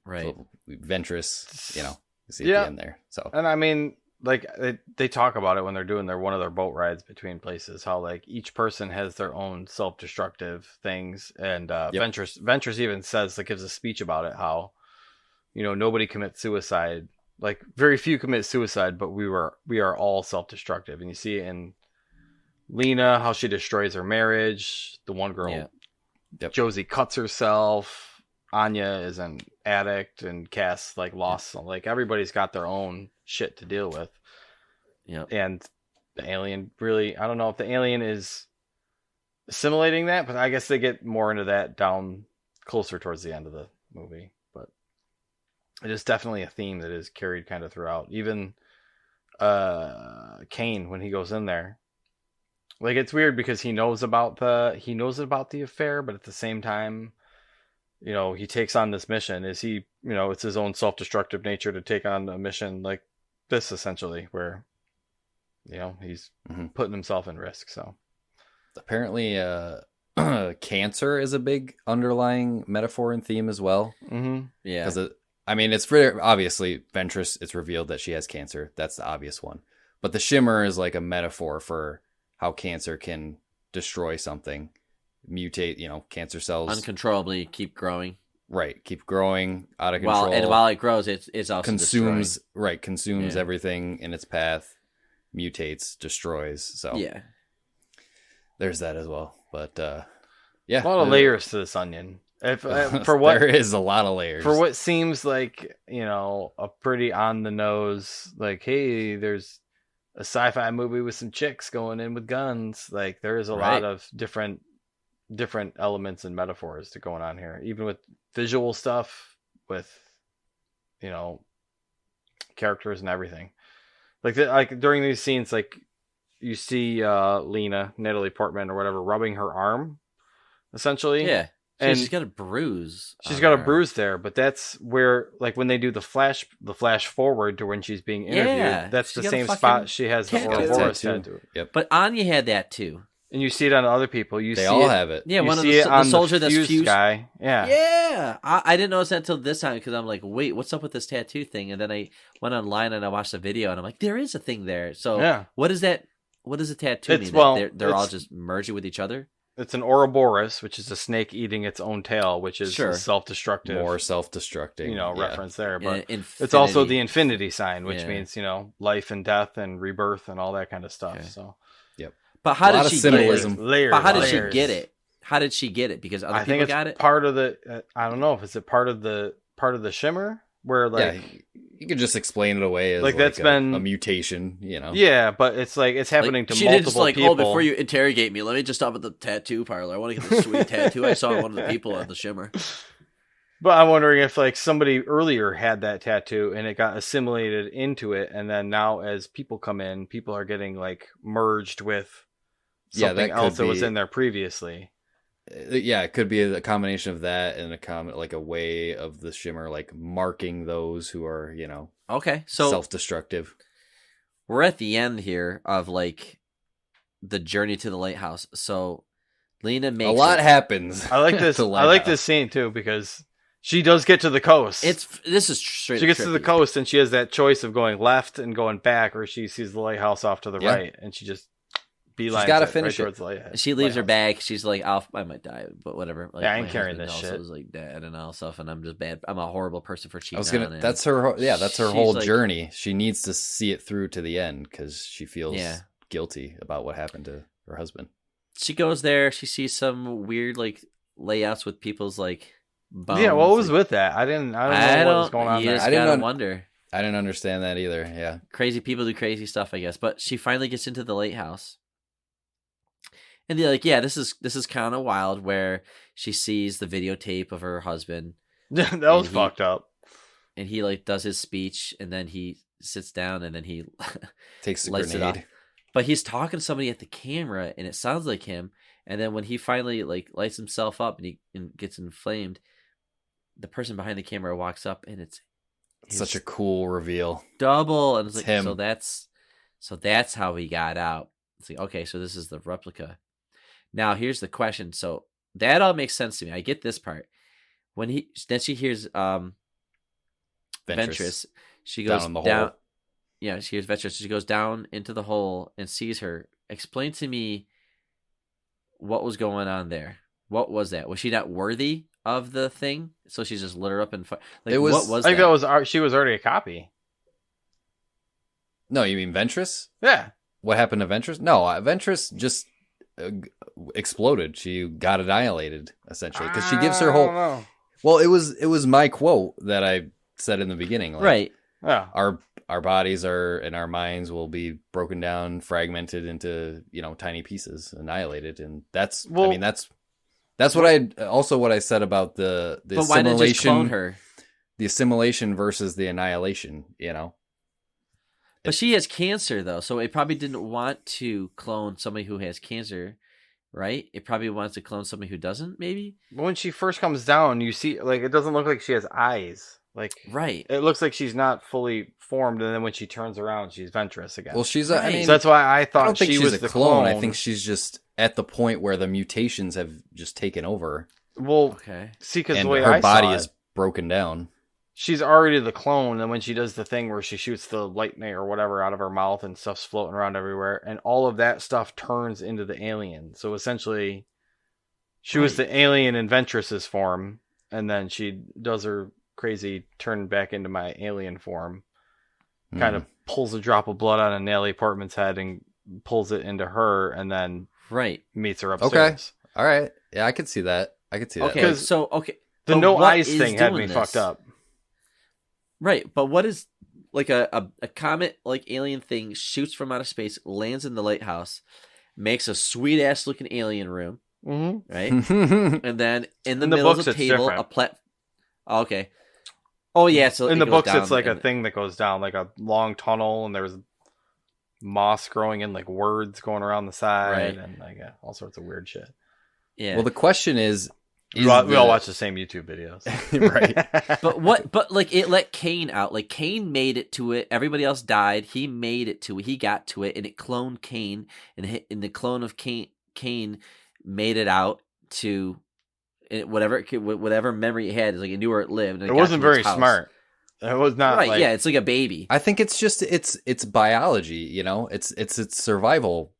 right? So Ventress, you see at Yeah. the end there. So And I mean, like they talk about it when they're doing one of their boat rides between places, how like each person has their own self-destructive things, and Ventress even says, like, gives a speech about it, how nobody commits suicide, like very few commit suicide, but we are all self-destructive. And you see it in Lena, how she destroys her marriage. The one girl, Josie, cuts herself. Anya is an addict, and Cass lost. Like everybody's got their own shit to deal with. Yeah. And the alien really, I don't know if the alien is assimilating that, but I guess they get more into that down closer towards the end of the movie. But it is definitely a theme that is carried kind of throughout. Even Kane, when he goes in there, like, it's weird because he knows about the affair, but at the same time, he takes on this mission. It's his own self-destructive nature to take on a mission like this, essentially, where he's putting himself in risk. So apparently cancer is a big underlying metaphor and theme as well. Yeah, because it's very obviously Ventress. It's revealed that she has cancer. That's the obvious one. But the shimmer is like a metaphor for how cancer can destroy something, mutate. Cancer cells uncontrollably keep growing. Right, keep growing out of control. While it grows, it's also consumes destroying. Consumes everything in its path, mutates, destroys. So yeah, there's that as well. But a lot of layers to this onion. For what there is a lot of layers for what seems like a pretty on the nose, like, hey, there's a sci-fi movie with some chicks going in with guns. Like, there is a lot of different elements and metaphors to going on here, even with visual stuff, with characters and everything. Like during these scenes, like, you see Lena, Natalie Portman or whatever, rubbing her arm, essentially. Yeah. And she's got a bruise. She's got a bruise there, but that's where, like, when they do the flash forward to when she's being interviewed, that's the same spot she has the Ouroboros tattoo. Yep. But Anya had that too. And you see it on other people. They all have it. Yeah, one of the soldier that's fused guy. Yeah. Yeah. I didn't notice that until this time, because I'm like, wait, what's up with this tattoo thing? And then I went online and I watched the video, and I'm like, there is a thing there. So what is that? What does the tattoo mean? Well, they're all just merging with each other? It's an Ouroboros, which is a snake eating its own tail, which is self-destructive. More self-destructing. Reference there. But it's also the infinity sign, which means, life and death and rebirth and all that kind of stuff. Okay. So, but how did she symbolism. Get it? But how did she get it? How did she get it? Because other people got it? Part of the, I don't know if it's a part of the shimmer, where, like, you could just explain it away as that's been a mutation, Yeah, but it's like it's happening to she multiple didn't just, like, people. Oh, before you interrogate me, let me just stop at the tattoo parlor. I want to get the sweet tattoo I saw one of the people on the shimmer. But I'm wondering if, like, somebody earlier had that tattoo and it got assimilated into it, and then now as people come in, people are getting, like, merged with something else that was in there previously. Yeah, it could be a combination of that and a way of the shimmer, like, marking those who are, okay, so self-destructive. We're at the end here of, like, the journey to the lighthouse. So Lena makes a lot happens. I like this. I like this scene too, because she does get to the coast. This is straight. She gets to the coast and she has that choice of going left and going back, or she sees the lighthouse off to the right, and she just she's got to finish it. She leaves her bag. She's like, I might die, but whatever. Like, I ain't carrying this shit. Was like dead and all stuff, and I'm just bad. I'm a horrible person for cheating. That's her. Yeah, that's her whole journey. She needs to see it through to the end because she feels guilty about what happened to her husband. She goes there. She sees some weird, like, layouts with people's, like, bones. Yeah, what was with that? I don't know what was going on there. I didn't wonder. I didn't understand that either. Yeah, crazy people do crazy stuff, I guess. But she finally gets into the lighthouse. And they're like, yeah, this is kind of wild, where she sees the videotape of her husband. That was fucked up. And he, like, does his speech, and then he sits down, and then he takes the lights grenade. it off. But he's talking to somebody at the camera, and it sounds like him. And then when he finally, like, lights himself up and he gets inflamed, the person behind the camera walks up, and it's such a cool reveal. Double, and it's like, him. So that's how he got out. It's like, okay, so this is the replica. Now here's the question. So that all makes sense to me. I get this part. When she hears Ventress, she goes down in the down. hole. Yeah, she hears Ventress. She goes down into the hole and sees her. Explain to me what was going on there. What was that? Was she not worthy of the thing? So she just lit her up and It was- what was I think that? she was already a copy. No, you mean Ventress? Yeah. What happened to Ventress? No, Ventress just exploded. She got annihilated essentially because she gives her I whole. don't know. Well, it was my quote that I said in the beginning. Like, Right. Yeah. Our bodies and our minds will be broken down, fragmented into tiny pieces, annihilated, and that's. Well- I mean, that's what I said about the But why didn't it just clone assimilation, her? the assimilation versus the annihilation. But she has cancer, though, so it probably didn't want to clone somebody who has cancer, right? It probably wants to clone somebody who doesn't, maybe? When she first comes down, you see, like, it doesn't look like she has eyes. Like, Right. it looks like she's not fully formed, and then when she turns around, she's Ventress again. Well, she's. Right. I mean, so that's why I I thought don't think she she's was a the clone. clone. I think she's just at the point where the mutations have just taken over, Well, Okay. see, because and the way her I body saw is it, broken down. she's already the clone, and when she does the thing where she shoots the lightning or whatever out of her mouth and stuff's floating around everywhere, and all of that stuff turns into the alien. So essentially, she was Right. the alien in Ventress's form, and then she does her crazy turn back into my alien form, kind of pulls a drop of blood out of Natalie Portman's head and pulls it into her, and then Right. meets her Okay. upstairs. All right. Yeah, I could see that. Okay. Because Okay. The but no what eyes is thing had doing me this? fucked up. Right. But what is like a comet like alien thing shoots from outer space, lands in the lighthouse, makes a sweet ass looking alien room, Mm-hmm. right? Okay. And then in the In the middle of books, the it's table, different. Oh, okay. Oh yeah, so In it the goes books, down it's like a and- thing that goes down, like a long tunnel, and there's moss growing in like words going around the side, Right. and like all sorts of weird shit. Yeah. Well, the question is We all watch the same YouTube videos, right? But what? But like it let Kane out. Like Kane made it to it. Everybody else died. He made it to it. He got to it, and it cloned Kane. And the clone of Kane made it out to whatever memory it had. Like it knew where it lived. And It got wasn't to its very house. smart. It was not Right? like, Yeah, it's like a baby. I think it's just it's biology. It's survival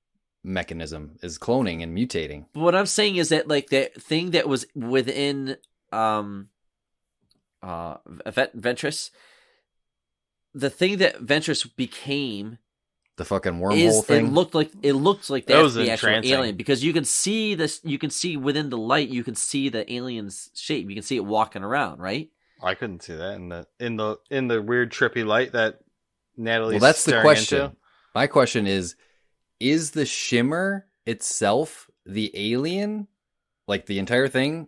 mechanism is cloning and mutating. But what I'm saying is that like that thing that was within Ventress, the thing that Ventress became. The fucking wormhole It thing. looked like That that's was the actual entrancing. alien because you can see this. You can see within the light. You can see the alien's shape. You can see it walking around, right? I couldn't see that in the weird trippy light that Natalie's Well, that's the staring question. into. My question is the shimmer itself the alien? Like the entire thing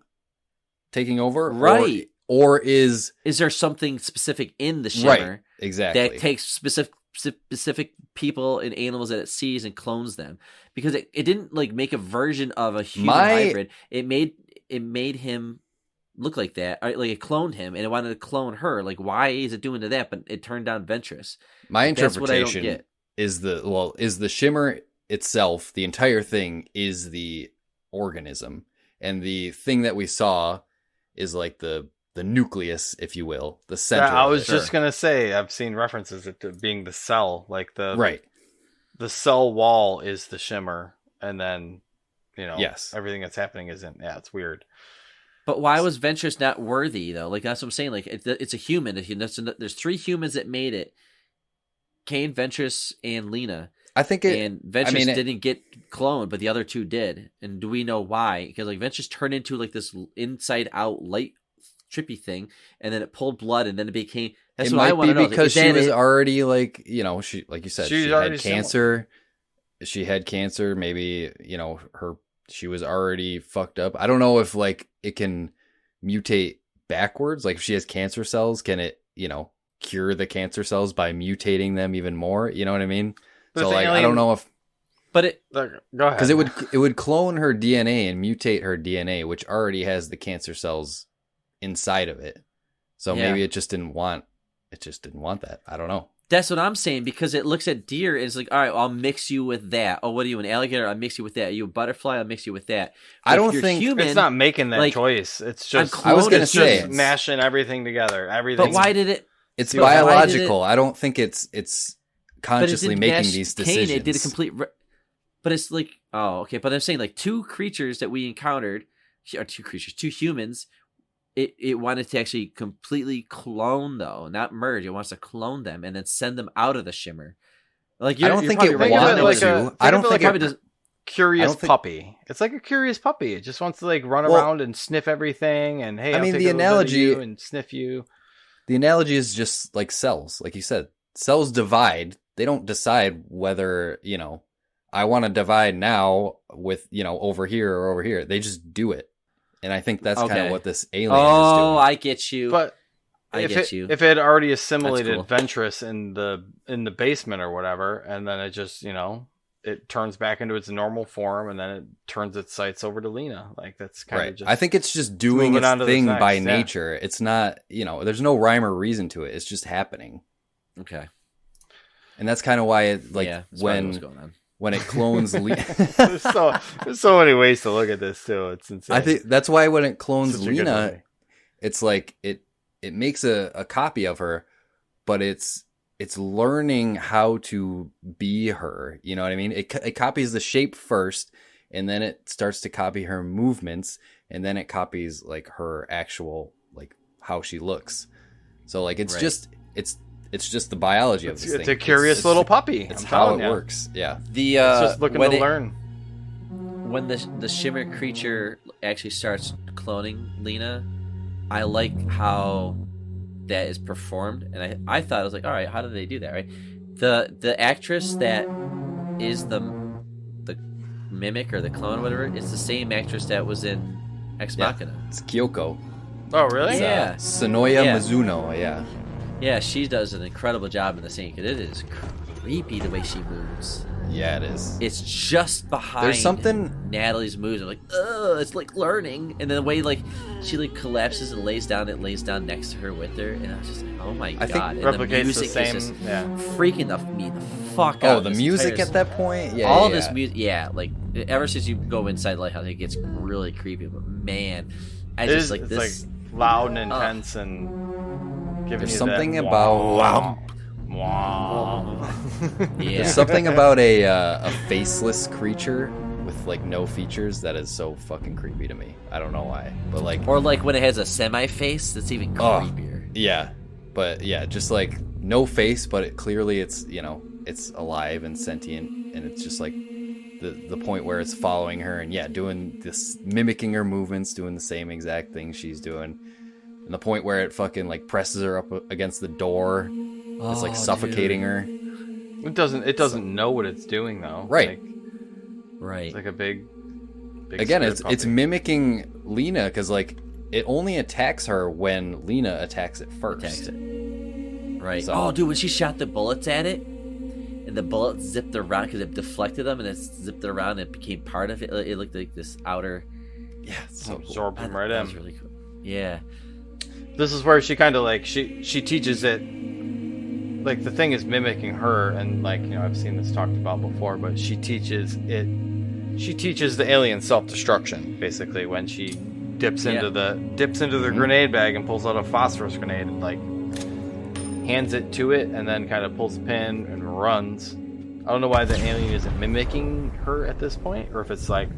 taking over? Right. Or is Is there something specific in the right, shimmer exactly. that takes specific people and animals that it sees and clones them? Because it didn't like make a version of a human hybrid. It made him look like that. Like it cloned him, and it wanted to clone her. Like why is it doing to that? But it turned down Ventress. My That's what I don't interpretation get. is the shimmer itself, the entire thing is the organism. And the thing that we saw is like the nucleus, if you will, the center. Yeah, I of was it. just gonna say I've seen references to being the cell, like right. the cell wall is the shimmer, and then Yes. everything that's happening isn't. Yeah, it's weird. But why was Ventress not worthy though? Like that's what I'm saying. Like it's a human. There's 3 humans that made it: Kane, Ventress, and Lena. I think And Ventress it- didn't get cloned, but the other 2 did. And do we know why? Because like Ventress turned into like this inside out light trippy thing, and then it pulled blood, and then it became. That's it what I might want be to know. because Is she that was it? already like, she, like you said, She's she already had cancer. She had cancer. Maybe, she was already fucked up. I don't know if like it can mutate backwards. Like if she has cancer cells, can it, cure the cancer cells by mutating them even more? You know what I mean? But So if the like, I alien- don't know if, But it. Go ahead. because it would clone her DNA and mutate her DNA, which already has the cancer cells inside of it. So Yeah. maybe it just didn't want that. I don't know. That's what I'm saying, because it looks at deer and it's like, all right, well, I'll mix you with that. Oh, what are you, an alligator? I'll mix you with that. Are you a butterfly? I'll mix you with that. But I don't if you're think- human, It's not making that like, choice. It's just I was gonna it's say, just mashing everything together. Everything. But why did it? It's But why did biological. it- I don't think it's But it consciously didn't making mash these Cain, decisions. It did a complete. But it's like, oh, okay. But I'm saying like two creatures that we encountered, or two humans. It wanted to actually completely clone, though, not merge. It wants to clone them and then send them out of the shimmer. Like I don't think it right. wanted like to. I don't think probably it. does. curious I don't think- puppy. It's like a curious puppy. It just wants to like run Well, around and sniff everything. And hey, I I'll mean, take the a little bit of analogy- you and sniff you. The analogy is just like cells, like you said. Cells divide. They don't decide whether, I want to divide now with, over here or over here. They just do it. And I think that's kind Okay. of what this alien is Oh, doing. I get you. But I if get it, you. if it had already assimilated cool. Ventress in the basement or whatever, and then it just it turns back into its normal form, and then it turns its sights over to Lena. Like that's kind Right. of just. I think it's just doing moving on its to the thing next, by yeah. nature. It's not, there's no rhyme or reason to it. It's just happening. Okay. And that's kind of why it, like, Yeah, that's probably what's when going on. when it clones Lena. there's so many ways to look at this too. It's insane. I think that's why when it clones Such a good Lena, way. it's like it makes a copy of her, but it's learning how to be her. You know what I mean? It copies the shape first, and then it starts to copy her movements, and then it copies like her actual, like, how she looks. So like it's Right. it's just the biology of it's, this it's thing. a curious little puppy. It's I'm how telling it ya. works. Yeah. The It's just looking when to it- learn. when the shimmer creature actually starts cloning Lena, I like how that is performed, and I thought, I was like, all right, how did they do that? Right, the actress that is the mimic or the clone, whatever, it's the same actress that was in Ex Yeah. Machina. It's Kyoko. Oh really? It's, Yeah. Sonoya Yeah. Mizuno. Yeah. Yeah, she does an incredible job in the scene, because it is creepy the way she moves. Yeah, it is. It's just behind There's something. Natalie's moves. I'm like, ugh, it's like learning. And then the way like she like collapses and lays down, it lays down next to her with her, and I was just like, oh my I think god! And Replicates the music same. is just Yeah. freaking me the fuck out. Oh, the this music entire- at that point. Yeah. all yeah, this yeah. music, yeah. Like ever since you go inside the lighthouse, it gets really creepy. But man, I It just is, like it's this. like loud and intense and giving There's you something that about. Yeah, There's something about a faceless creature with like no features that is so fucking creepy to me. I don't know why, but like, or like when it has a semi face, that's even Oh. creepier. yeah, but yeah, just like no face, but clearly it's it's alive and sentient, and it's just like the point where it's following her and doing this, mimicking her movements, doing the same exact thing she's doing, and the point where it fucking like presses her up against the door. It's like Oh, suffocating dude. her. It doesn't know what it's doing though. Right. Like, Right. it's like a big Again, spirit it's puppy. mimicking Lena, because like it only attacks her when Lena attacks it first. Attacks it. Right. So- Oh, dude, when she shot the bullets at it, and the bullets zipped around because it deflected them, and it zipped around, and it became part of it. It looked like this outer. Yeah, it's so cool. Absorb I him thought right that in. was really cool. Yeah. This is where she kind of like she teaches it. Like the thing is mimicking her, and like I've seen this talked about before, but she teaches it. She teaches the alien self-destruction basically when she dips into the grenade bag and pulls out a phosphorus grenade and like hands it to it, and then kind of pulls the pin and runs. I don't know why the alien isn't mimicking her at this point, or if it's like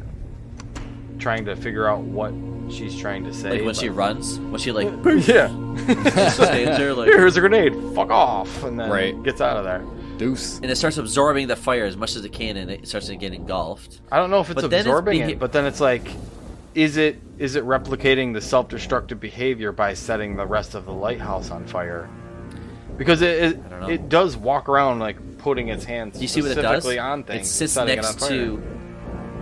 trying to figure out what she's trying to say. Like when but- she runs, when she like yeah. just stands there like, Here's a grenade. Fuck off, and then Right. gets out of there. Deuce. and it starts absorbing the fire as much as it can, and it starts to get engulfed. I don't know if it's But then it's absorbing beha- it, but then it's like, is it replicating the self-destructive behavior by setting the rest of the lighthouse on fire? Because I don't know. it does walk around like putting its hands Do you see what it does? specifically on It things, sits setting it on next fire. to,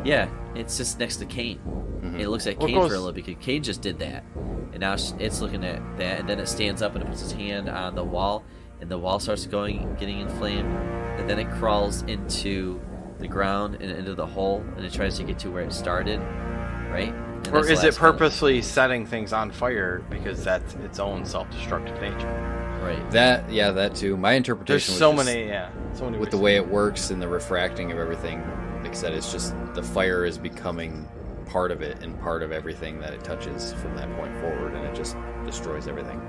yeah, it sits next to Kane. And it looks at Well, it Kane for a goes- little bit, because Kane just did that, and now it's looking at that, and then it stands up and it puts its hand on the wall, and the wall starts getting inflamed, and then it crawls into the ground and into the hole, and it tries to get to where it started, right? And Or that's the is it last kind of- purposely setting things on fire because that's its own self-destructive nature? Right. That too. My There's interpretation so was many, so many. with the way it works and the refracting of everything. Like I said, it's just the fire is becoming part of it and part of everything that it touches from that point forward, and it just destroys everything.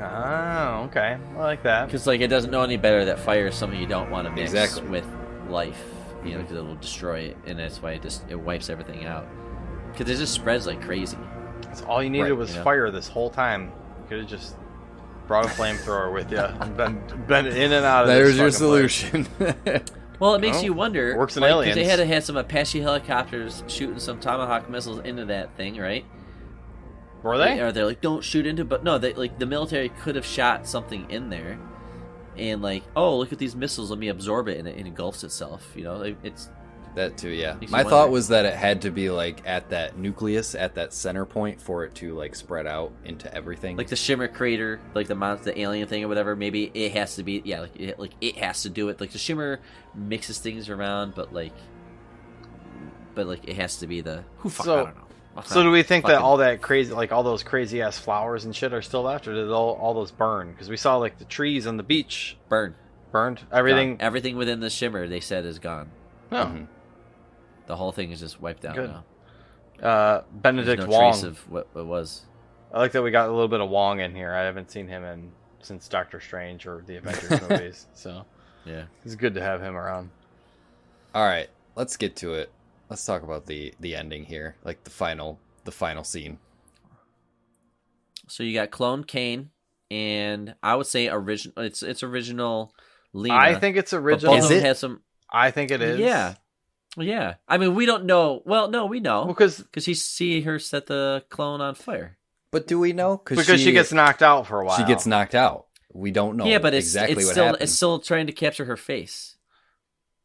Oh, okay. I like that. Because like it doesn't know any better that fire is something you don't want to mix Exactly. with life, you know, because it will destroy it, and that's why it wipes everything out. Because it just spreads like crazy. That's all you needed Right, was you know? fire this whole time. You could have just brought a flamethrower with you and been in and out of There's this your fucking place. solution. Well, it makes Oh, you wonder. works in like, 'cause Aliens. they had to have some Apache helicopters shooting some Tomahawk missiles into that thing, right? Were they? Or they're like, don't shoot into, but no, they like the military could have shot something in there, and like, oh, look at these missiles, let me absorb it, and it engulfs itself. You know, like, it's That too, yeah. Makes you My wonder. thought was that it had to be like at that nucleus, at that center point, for it to like spread out into everything. like the shimmer crater, like the alien thing or whatever. Maybe it has to be, yeah, like it has to do it. Like the shimmer mixes things around, but like it has to be the who fuck, So- I don't know. So do we think that Fucking- all that crazy, like all those crazy ass flowers and shit, are still left, or did all those burn? Because we saw like the trees on the beach burn burned. Everything. Gone. Everything within the shimmer they said is gone. Oh, Mhm. The whole thing is just wiped out Good. now. There's Benedict no Wong. trace of what it was. I like that we got a little bit of Wong in here. I haven't seen him since Doctor Strange or the Avengers movies, so Yeah. it's good to have him around. All right, let's get to it. Let's talk about the ending here, like the final scene. So you got clone Kane, and I would say original. It's original Lena. I think it's but original. both of them Is it? has some. I think it is. Yeah. Yeah. I mean, we don't know. Well, no, we know because because you see her set the clone on fire. But do we know? because she gets knocked out for a while. she gets knocked out. We don't know. Yeah, but exactly it's what still happened. it's still trying to capture her face.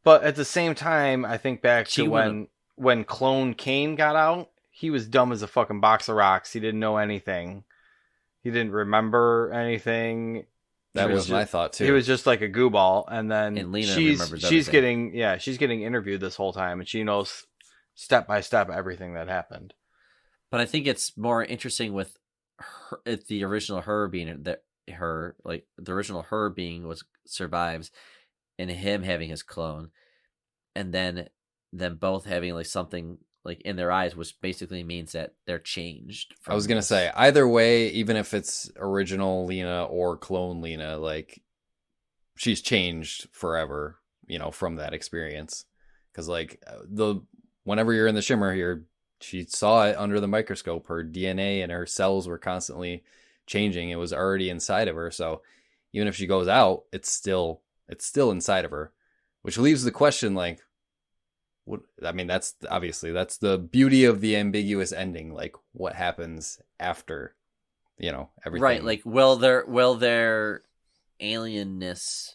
But at the same time, I think back She to when Clone Kane got out, he was dumb as a fucking box of rocks. He didn't know anything. He didn't remember anything. That He was my just- thought too. He was just like a goo ball, and then And Lena she's remembers she's everything. getting interviewed this whole time, and she knows step by step everything that happened. But I think it's more interesting with her, the original her being that her like the original her being was survives, and him having his clone, and then them both having like something like in their eyes, which basically means that they're changed. I was from gonna this. say either way, even if it's original Lena or clone Lena, like she's changed forever, from that experience. Because like whenever you're in the shimmer here, she saw it under the microscope. Her DNA and her cells were constantly changing. It was already inside of her. So even if she goes out, it's still inside of her, which leaves the question like, what? I mean, that's the beauty of the ambiguous ending. Like, what happens after, everything? Right, like will their alienness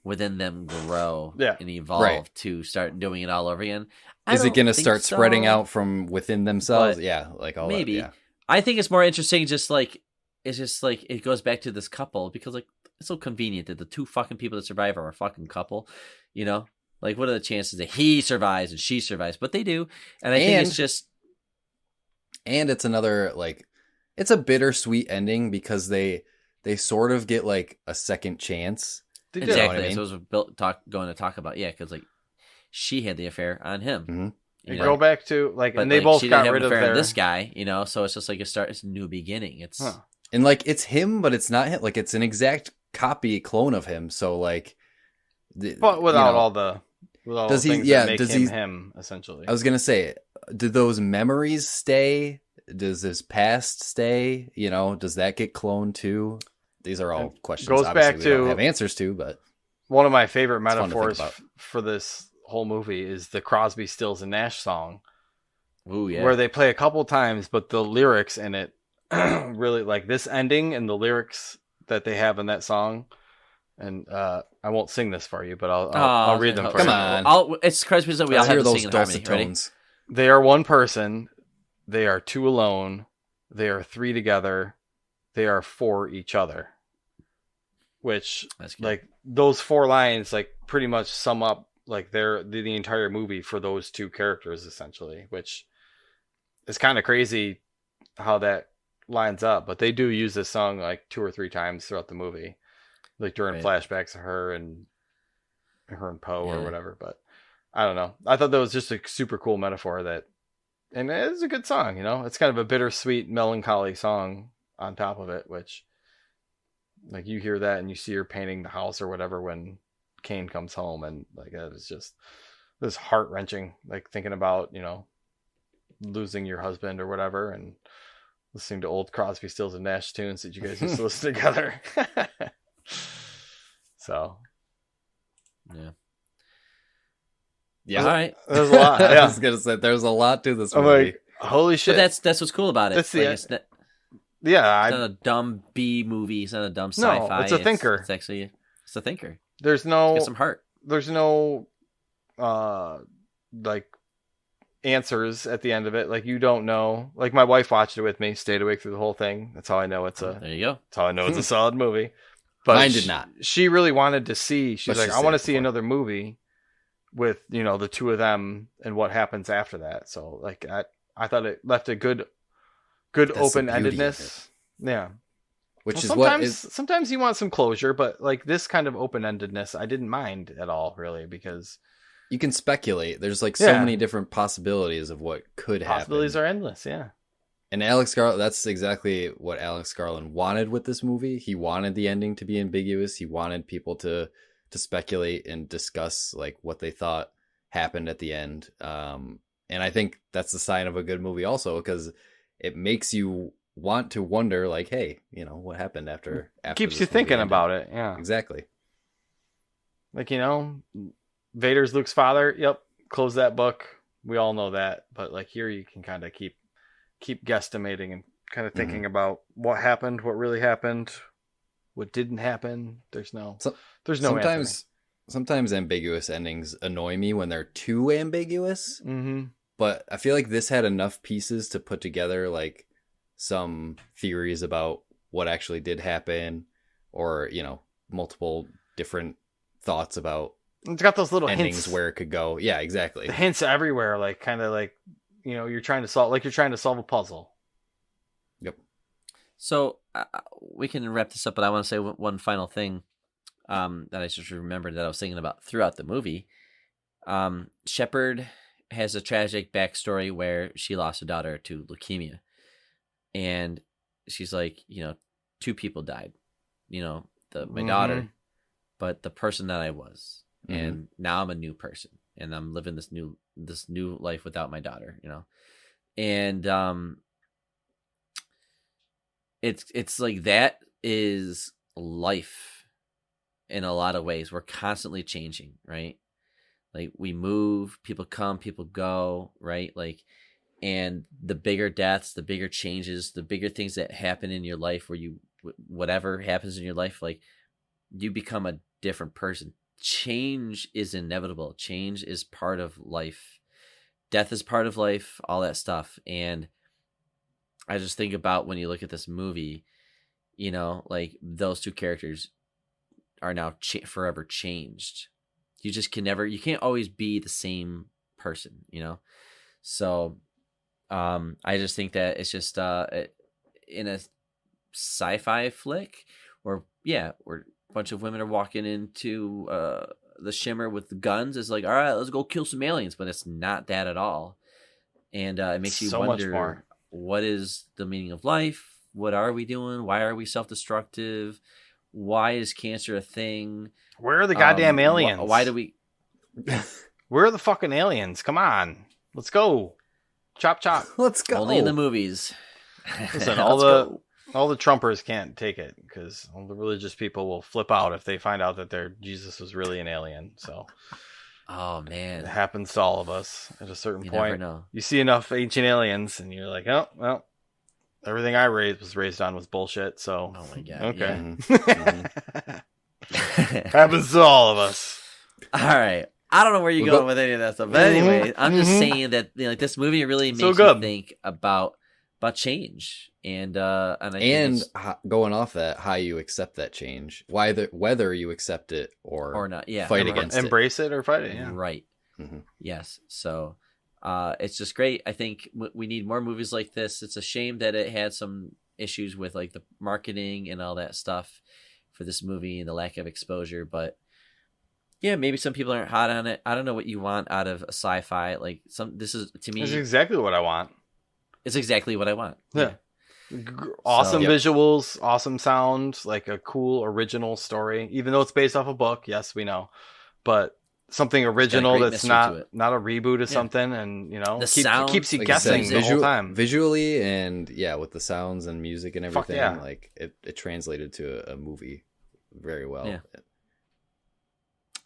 within them grow Yeah. and evolve Right. to start doing it all over again? Is it going to think start spreading so. out from within themselves? But Yeah, like all maybe. that. Yeah. I think it's more interesting. It's just like it goes back to this couple because like it's so convenient that the two fucking people that survive are a fucking couple, Like what are the chances that he survives and she survives? But they do, and I think it's just And it's another like, it's a bittersweet ending because they sort of get like a second chance. They did. exactly. I mean? So it was going to talk about because like she had the affair on him. Mhm. You know? go back to like, But and they like, both she got didn't have rid an of affair on their. this guy, So it's just like it's a new beginning. It's Huh. And like it's him, but it's not him. Like it's an exact copy clone of him. So like, But without all the Does he- things yeah, that make does him he- him essentially. I was gonna say, do those memories stay? Does his past stay? Does that get cloned too? These are all questions. goes obviously back we don't to- have answers to, but One of my favorite fun to think metaphors about. for this whole movie is the Crosby, Stills, and Nash song, ooh yeah. where they play a couple times, but the lyrics in it really like this ending and the lyrics that they have in that song. And I won't sing this for you, but I'll read them for Come you. on. It's Christmas that we all Let's have hear to those sing in harmony. dulcet Ready? tones. They are one person. They are two alone. They are three together. They are for each other. Which, That's good. like, those four lines, like, pretty much sum up, like, the entire movie for those two characters, essentially. Which is kind of crazy how that lines up. But they do use this song, like, 2 or 3 times throughout the movie. like during Right. flashbacks of her and Poe or Yeah. whatever. But I don't know. I thought that was just a super cool metaphor and it's a good song, you know. It's kind of a bittersweet, melancholy song on top of it, which like you hear that and you see her painting the house or whatever when Kane comes home, and like that is just this heart wrenching. Like thinking about, you know, losing your husband or whatever, and listening to old Crosby, Stills and Nash tunes that you guys used to listen together. So Yeah. Yeah. All right. there's a lot. I Yeah, was gonna say there's a lot to this I'm movie. like, holy shit. But that's what's cool about it. That's the- Like, it's not, yeah, it's not a dumb B movie. It's not a dumb No, sci-fi. it's a thinker. It's actually it's a thinker. there's It's no got some heart. there's no like answers at the end of it. Like you don't know. Like my wife watched it with me, stayed awake through the whole thing. That's how I know it's a There you go. that's how I know it's a solid movie. But Mine did not. She really wanted to see. She's Let's like, just I want to say it see before. another movie with, you know, the two of them and what happens after that. So like I thought it left a good That's the open beauty of endedness. Yeah. Which Well, is what sometimes is sometimes you want some closure, but like this kind of open endedness, I didn't mind at all, really, because you can speculate. There's like so Yeah. many different possibilities of what could happen. possibilities are endless. Yeah. And Alex Garland, that's exactly what Alex Garland wanted with this movie. He wanted the ending to be ambiguous. He wanted people to speculate and discuss like what they thought happened at the end. And I think that's the sign of a good movie also, because it makes you want to wonder like, hey, you know, what happened after Keeps this you movie thinking ended? about it. Yeah. Exactly. Like, you know, Vader's Luke's father. Yep. Close that book. We all know that. But like here you can kind of keep guesstimating and kind of thinking about what happened, what really happened, what didn't happen. There's no Sometimes ambiguous endings annoy me when they're too ambiguous. Mm-hmm. But I feel like this had enough pieces to put together like some theories about what actually did happen, or, you know, multiple different thoughts about It's got those little endings hints. where it could go. Yeah, exactly. The hints everywhere, like kind of like, you know, you're trying to solve a puzzle. Yep. So we can wrap this up, but I want to say one final thing that I just remembered that I was thinking about throughout the movie. Shepard has a tragic backstory where she lost a daughter to leukemia. And she's like, you know, two people died. You know, my daughter, but the person that I was. Mhm. And now I'm a new person. And I'm living this new life without my daughter, you know. And it's like that is life in a lot of ways. We're constantly changing, right? Like we move, people come, people go, right? Like, and the bigger deaths, the bigger changes, the bigger things that happen in your life, where whatever happens in your life, like you become a different person. Change is inevitable. Change is part of life. Death is part of life, all that stuff. And I just think about when you look at this movie, you know, like those two characters are now forever changed. You just you can't always be the same person, you know? So I just think that it's just in a sci-fi flick where a bunch of women are walking into the shimmer with the guns. It's like, all right, let's go kill some aliens, but it's not that at all. And it makes you So much wonder, more. what is the meaning of life? What are we doing? Why are we self-destructive? Why is cancer a thing? Where are the goddamn aliens? Why do we? Where are the fucking aliens? Come on, let's go. Chop chop. Let's go. Only in the movies. Listen, Let's all go. the Trumpers can't take it because all the religious people will flip out if they find out that their Jesus was really an alien. So Oh it man, happens to all of us at a certain you point. never know. You see enough ancient aliens, and you're like, oh well, everything I was raised on was bullshit. So Oh my god. okay, Mhm. Yeah. happens to all of us. All right. I don't know where you're We'll going go- with any of that stuff, but anyway, I'm just Mhm. saying that, you know, like, this movie really makes So you good. think about change, and I think it's- Going off that, how you accept that change, whether you accept it or not, yeah, fight or- against it. Embrace it or fight it. Yeah. Right. Mhm. Yes. So it's just great. I think we need more movies like this. It's a shame that it had some issues with like the marketing and all that stuff for this movie and the lack of exposure. But yeah, maybe some people aren't hot on it. I don't know what you want out of a sci-fi. Like this is to me. It's exactly what I want. It's exactly what I want. Yeah. Awesome Yep. visuals, awesome sound, like a cool original story. Even though it's based off a book, yes, we know, but something original great that's mystery to it. not a reboot of something, and The sound, keeps you Like I said, guessing the whole time. visually, and with the sounds and music and Fuck everything, yeah. like it translated to a movie very well. Yeah.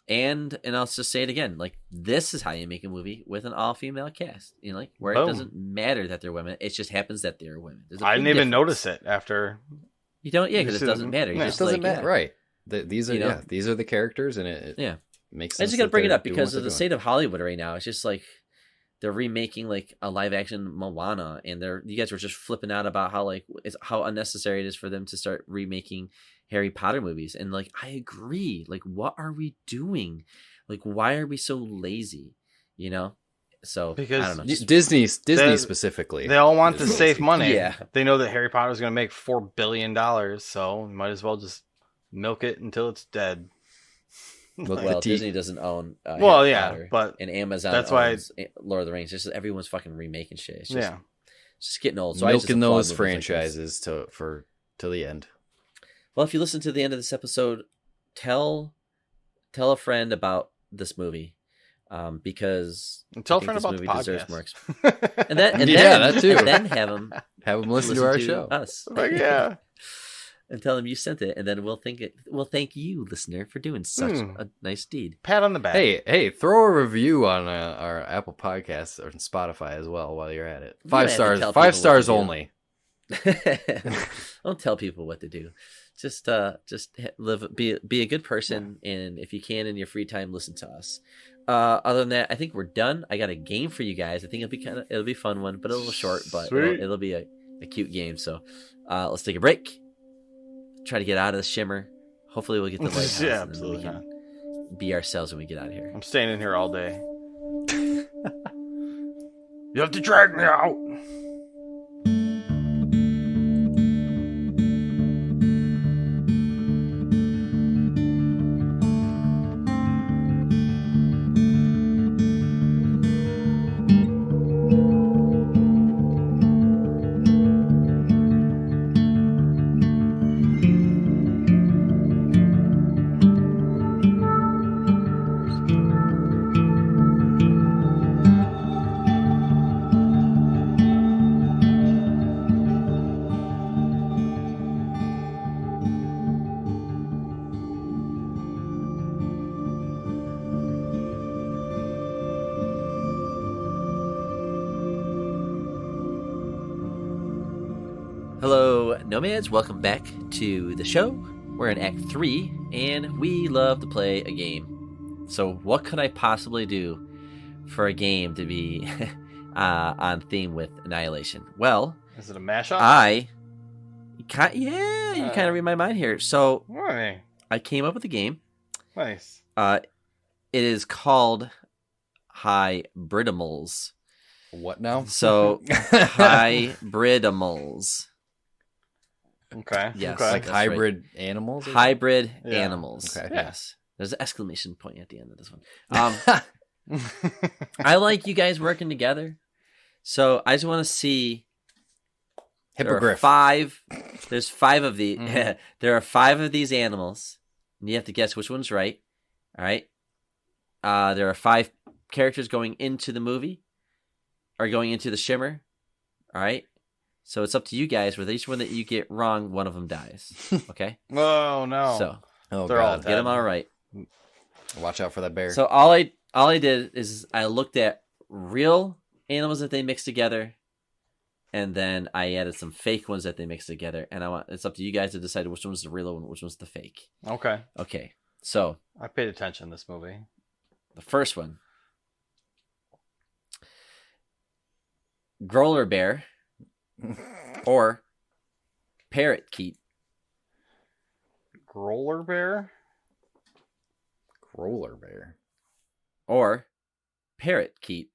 And I'll just say it again, like this is how you make a movie with an all-female cast. You know, like where Boom. it doesn't matter that they're women, it just happens that they're women. There's a I big didn't even difference. notice it after. You don't, yeah, because This it is- doesn't matter. You yeah. It just doesn't like, matter, right? These are You know? these are the characters, and it Yeah. makes I sense. just got to that bring it they're up doing because what of the they're state of Hollywood right now. It's just like they're remaking like a live action Moana, and you guys were just flipping out about how unnecessary it is for them to start remaking Harry Potter movies. And like I agree. Like what are we doing? Like why are we so lazy? You know? So Because I don't know. doing. Just, Disney They- specifically. They all want to Disney. save money. Yeah. They know that Harry Potter's going to make $4 billion, so might as well just milk it until it's dead. Milk the well, tea. Disney doesn't own Well, Harry yeah, Potter, but and Amazon that's why- owns Lord of the Rings. It's just everyone's fucking remaking shit. It's just, Yeah. it's just getting old. So I just Milking applaud those movies like this. franchises to the end. Well, if you listen to the end of this episode, tell a friend about this movie, because And tell I a think friend this about the movie deserves podcast. more. And then that too. And then have them Have them listen to our show. us. Like, yeah. And tell them you sent it, and then we'll thank you, listener, for doing such a nice deed. Pat on the back. Hey, throw a review on our Apple Podcasts or Spotify as well while you're at it. You don't 5 have to stars. tell people 5 what stars to do. only. Don't tell people what to do. Just be a good person, and if you can in your free time, listen to us. Other than that, I think we're done. I got a game for you guys. I think it'll be a fun one, but a little short, but Sweet. it'll be a cute game. So let's take a break. Try to get out of the shimmer. Hopefully we'll get the lighthouse. Yeah, and then we absolutely. can be ourselves when we get out of here. I'm staying in here all day. You have to drag me out. Hello, Nomads. Welcome back to the show. We're in Act 3, and we love to play a game. So what could I possibly do for a game to be on theme with Annihilation? Well, Is it a mashup? you kind of read my mind here. So Hey, I came up with a game. nice. It is called Hybridimals. What now? So Hybridimals. Okay. Yes. Okay. Like That's right. hybrid animals? or Hybrid Yeah. animals. Okay. Yes. There's an exclamation point at the end of this one. I like you guys working together. So I just want to see. There are Hippogriff. five. There's 5 of the. Mhm. There are 5 of these animals, and you have to guess which one's right. All right. There are 5 characters going into the movie, or going into the shimmer. All right. So it's up to you guys. With each one that you get wrong, one of them dies. Okay. Oh no. So Oh, They're all God. get them all right. Watch out for that bear. So all I did is I looked at real animals that they mixed together, and then I added some fake ones that they mixed together. And it's up to you guys to decide which one's the real one, which one's the fake. Okay. Okay. So I paid attention to this movie. the first one, growler bear or parakeet. Growler bear. Roller bear. Or parakeet.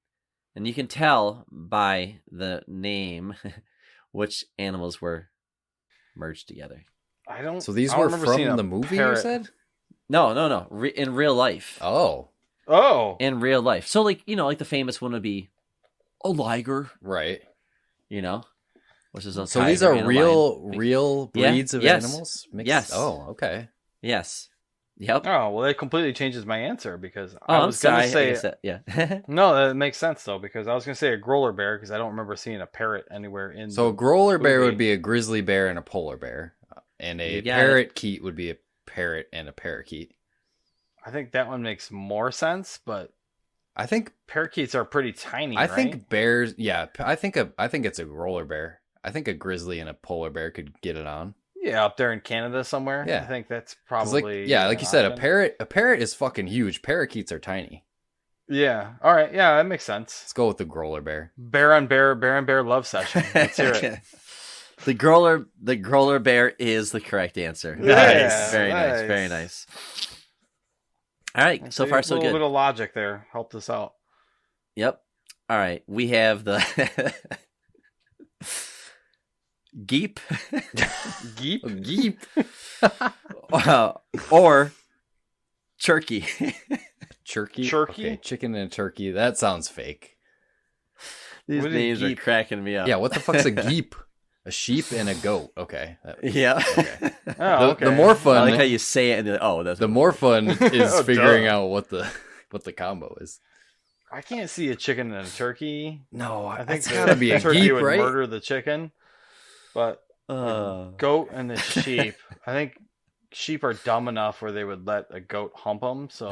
And you can tell by the name which animals were merged together. I don't. So these I don't were remember from seeing a the movie, parrot. you said? No. In real life. Oh, Oh, In real life. So, like, like the famous one would be a liger, right. which is a So tiger these are and a lion. real breeds of Yes. animals? Yes. Oh, okay. Yes. Yep. oh, well, that completely changes my answer because Oh, I I'm was gonna sorry. say Yeah. no. That makes sense though because I was gonna say a growler bear because I don't remember seeing a parrot anywhere in. So a the growler bear movie. would be a grizzly bear and a polar bear. And a You got parakeet would be a parrot and a parakeet. I think that one makes more sense, but I think parakeets are pretty tiny. I right? think bears, yeah, I think it's a roller bear. I think a grizzly and a polar bear could get it on. Yeah, up there in Canada somewhere. Yeah. I think that's 'Cause probably like you said, option. a parrot is fucking huge. Parakeets are tiny. Yeah. All right. Yeah, that makes sense. Let's go with the growler bear. Bear on bear love session. Let's hear it. The growler bear is the correct answer. Nice. Very nice. Very nice. All right. So far, so A little good. bit of logic there helped us out. Yep. All right. We have the geep. Geep. Geep. Or turkey. Turkey. Turkey? Okay, chicken and turkey. That sounds fake. These What is names are geep? cracking me up. Yeah, what the fuck's a geep? A sheep and a goat. Okay. Yeah. Okay. Oh, okay. The more I fun. like how you say it. And that's The more fun is Oh, figuring duh. out what the combo is. I can't see a chicken and a turkey. No, I think that's the gotta be a turkey geep, would right? murder the chicken, but goat and the sheep. I think sheep are dumb enough where they would let a goat hump them. So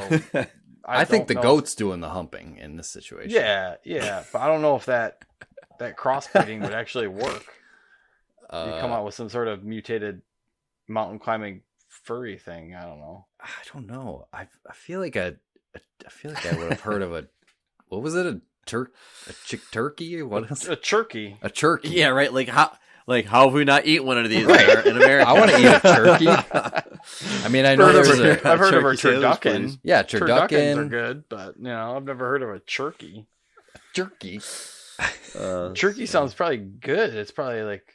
I think the don't know goat's doing the humping in this situation. Yeah, but I don't know if that crossbreeding would actually work. You come out with some sort of mutated mountain climbing furry thing. I don't know. I don't know. I feel like I would have heard of what was it? A chick turkey? What is A it? turkey. A turkey. Yeah, right. Like how have we not eaten one of these Right. in America? I want to eat a turkey. I mean, I know there's a I've heard of a turkey sandwich, turducken. please. yeah, Turduckens are turducken, good, but I've never heard of a turkey. turkey. Turkey sounds probably good. It's probably like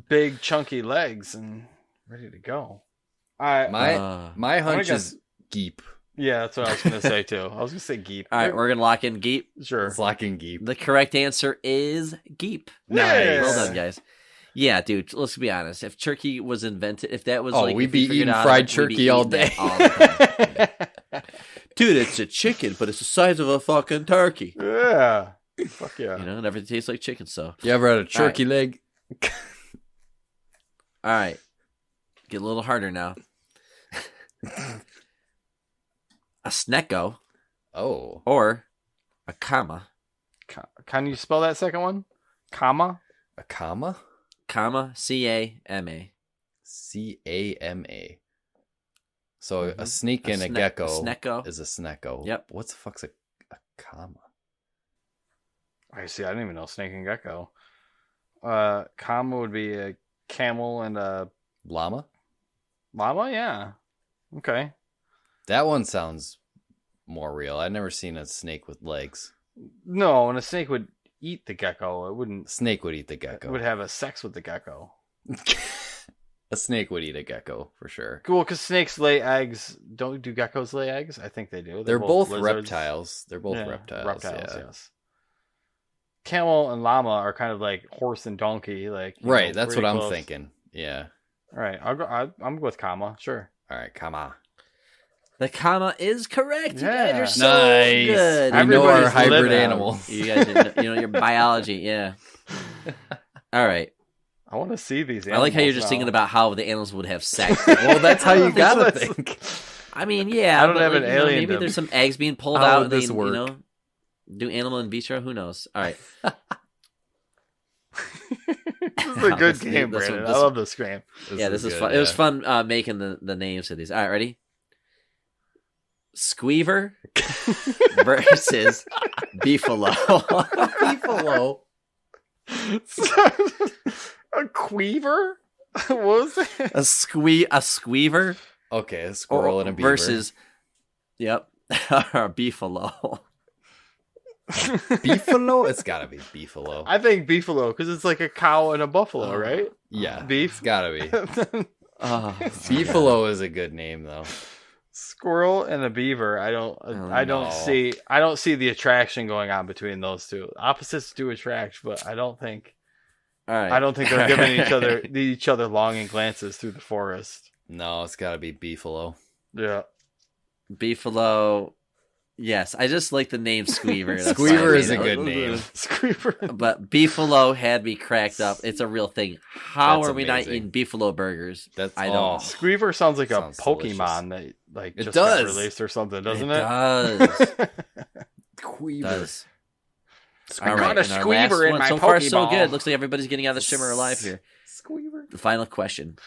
big chunky legs and ready to go. My hunch guess- is geep. Yeah, that's what I was gonna say too. I was gonna say geep. All right, we're gonna lock in geep. Sure. It's locking geep. The correct answer is geep. Nice. Well done, guys. Yeah, dude. Let's be honest. If turkey was invented, if that was We'd if we be figured eating out fried it, we'd be turkey all eating that day. all the time. Dude, it's a chicken, but it's the size of a fucking turkey. Yeah. Fuck yeah. It never tastes like chicken. So, You ever had a turkey leg? all right, get a little harder now. A snecko Oh, or a comma, Can you spell that second one? Comma? a comma? CAMA. CAMA. CAMA. So a sneak and a gecko snecko. is a snecko. Yep. What the fuck's a comma? I see. I didn't even know snake and gecko. Comma would be a camel and a Llama? llama. Yeah. Okay. That one sounds more real. I've never seen a snake with legs. No, and a snake would eat the gecko. It wouldn't. A snake would eat the It gecko. would have a sex with the gecko. A snake would eat a gecko for sure. Cool, because snakes lay eggs. Do geckos lay eggs? I think they do. They're both lizards. reptiles. They're both Yeah, reptiles. Yeah. yes. Camel and llama are kind of like horse and donkey. Like Right. That's what pretty I'm close. thinking. Yeah. All right, I'll go. I'm with comma. Sure. All right. Comma. The comma is correct. You Yeah. guys are so Nice. good. We know our Everybody's hybrid living. animals. You guys, your biology, yeah. All right. I want to see these. I like how you're just animals thinking now. about how the animals would have sex. Well, that's how you gotta Let's- think. I mean, yeah. I don't but, have like, an you know, alien maybe to- there's some eggs being pulled How out. would And this they, work? do animal in vitro. Who knows? All right. This is a good This- game, this one- Brandon. this- I love this game. This is good, fun. It was yeah. fun making the names of these. All right, ready? Squeaver versus Beefalo. Beefalo. A queever? What was it? a squeaver Okay, a squirrel and a beaver. versus, yep, a beefalo. Beefalo? It's gotta be beefalo. I think beefalo because it's like a cow and a buffalo, right? Yeah, Beef. It's gotta be. Oh, Beefalo is a good name though. Squirrel and a beaver. I don't see the attraction going on between those two. Opposites do attract, but I don't think all right. I don't think they're giving each other longing glances through the forest. No, it's gotta be beefalo. Yeah. Beefalo. Yes, I just like the name Squeaver. That's Squeaver fine, is you a know. good name. Squeaver. But Beefalo had me cracked up. It's a real thing. How That's are we not amazing. eating Beefalo burgers? That's I don't. Squeaver sounds like Sounds a Pokemon that It just does. got released or something, doesn't It it? does. Squeaver. does. I All got right, a and our Squeaver last in one. my So far, so Pokeball. good. Looks like everybody's getting out of the shimmer alive here. Squeaver. The final question.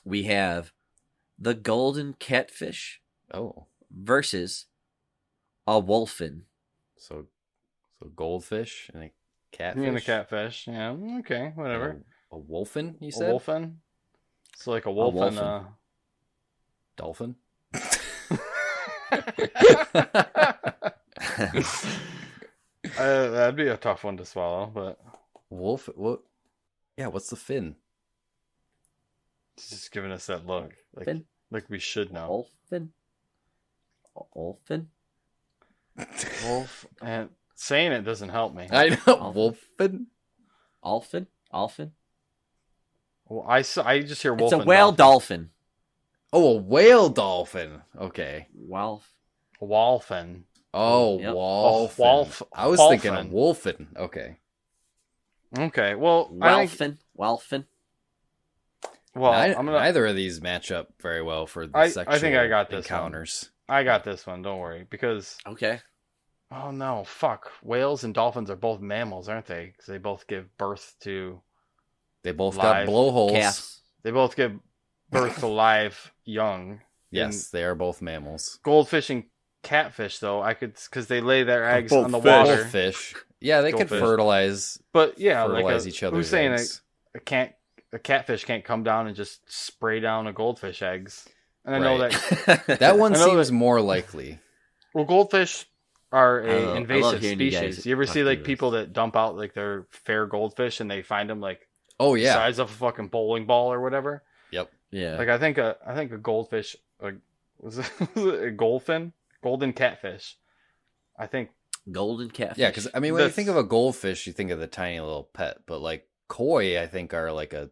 We have the golden catfish Oh, versus a wolfen. so goldfish and a catfish. Me and the catfish. Yeah. Okay. Whatever. A wolfen, you A said? wolfen. So like a wolf and wolfen. Dolphin? that'd be a tough one to swallow, but Wolf? What? Yeah, what's the fin? it's just giving us that look, Fin? like we should know. Wolfen? Wolfen? Wolf and saying it doesn't help me. I know. Wolfen? Alfin? Alfin? Well, I just hear wolf. It's a and whale dolphin. Oh, a whale dolphin. Okay. Wolf. Wolfen. Oh, Yep. wolfen. Wolf- I was wolfen. thinking of wolfen. Okay. Okay. Well, I think. Wolfen. Well, I'm gonna. Neither of these match up very well for the I sexual think I got this one. encounters. I got this one. Don't worry, because Okay. oh no, fuck. Whales and dolphins are both mammals, aren't they? Because they both give birth to. They both Live. got blowholes. Calves. They both give birth to live young. Yes, they are both mammals. Goldfish and catfish, though, I could because they lay their eggs both on the fish. water. Both fish. Yeah, they could Goldfish. fertilize But yeah, fertilize like each other's who's saying eggs. a catfish can't come down and just spray down a goldfish eggs? And I know Right. that That one I know seems more likely. well, goldfish are I love a invasive hearing you guys species. You ever talk see through like this. people that dump out like their fair goldfish and they find them like Oh the yeah. size of a fucking bowling ball or whatever? Yep. Yeah. Like I think a goldfish was it a golden catfish. I think Golden catfish. Yeah, because I mean, when you That's- think of a goldfish, you think of the tiny little pet, but like koi, I think are like a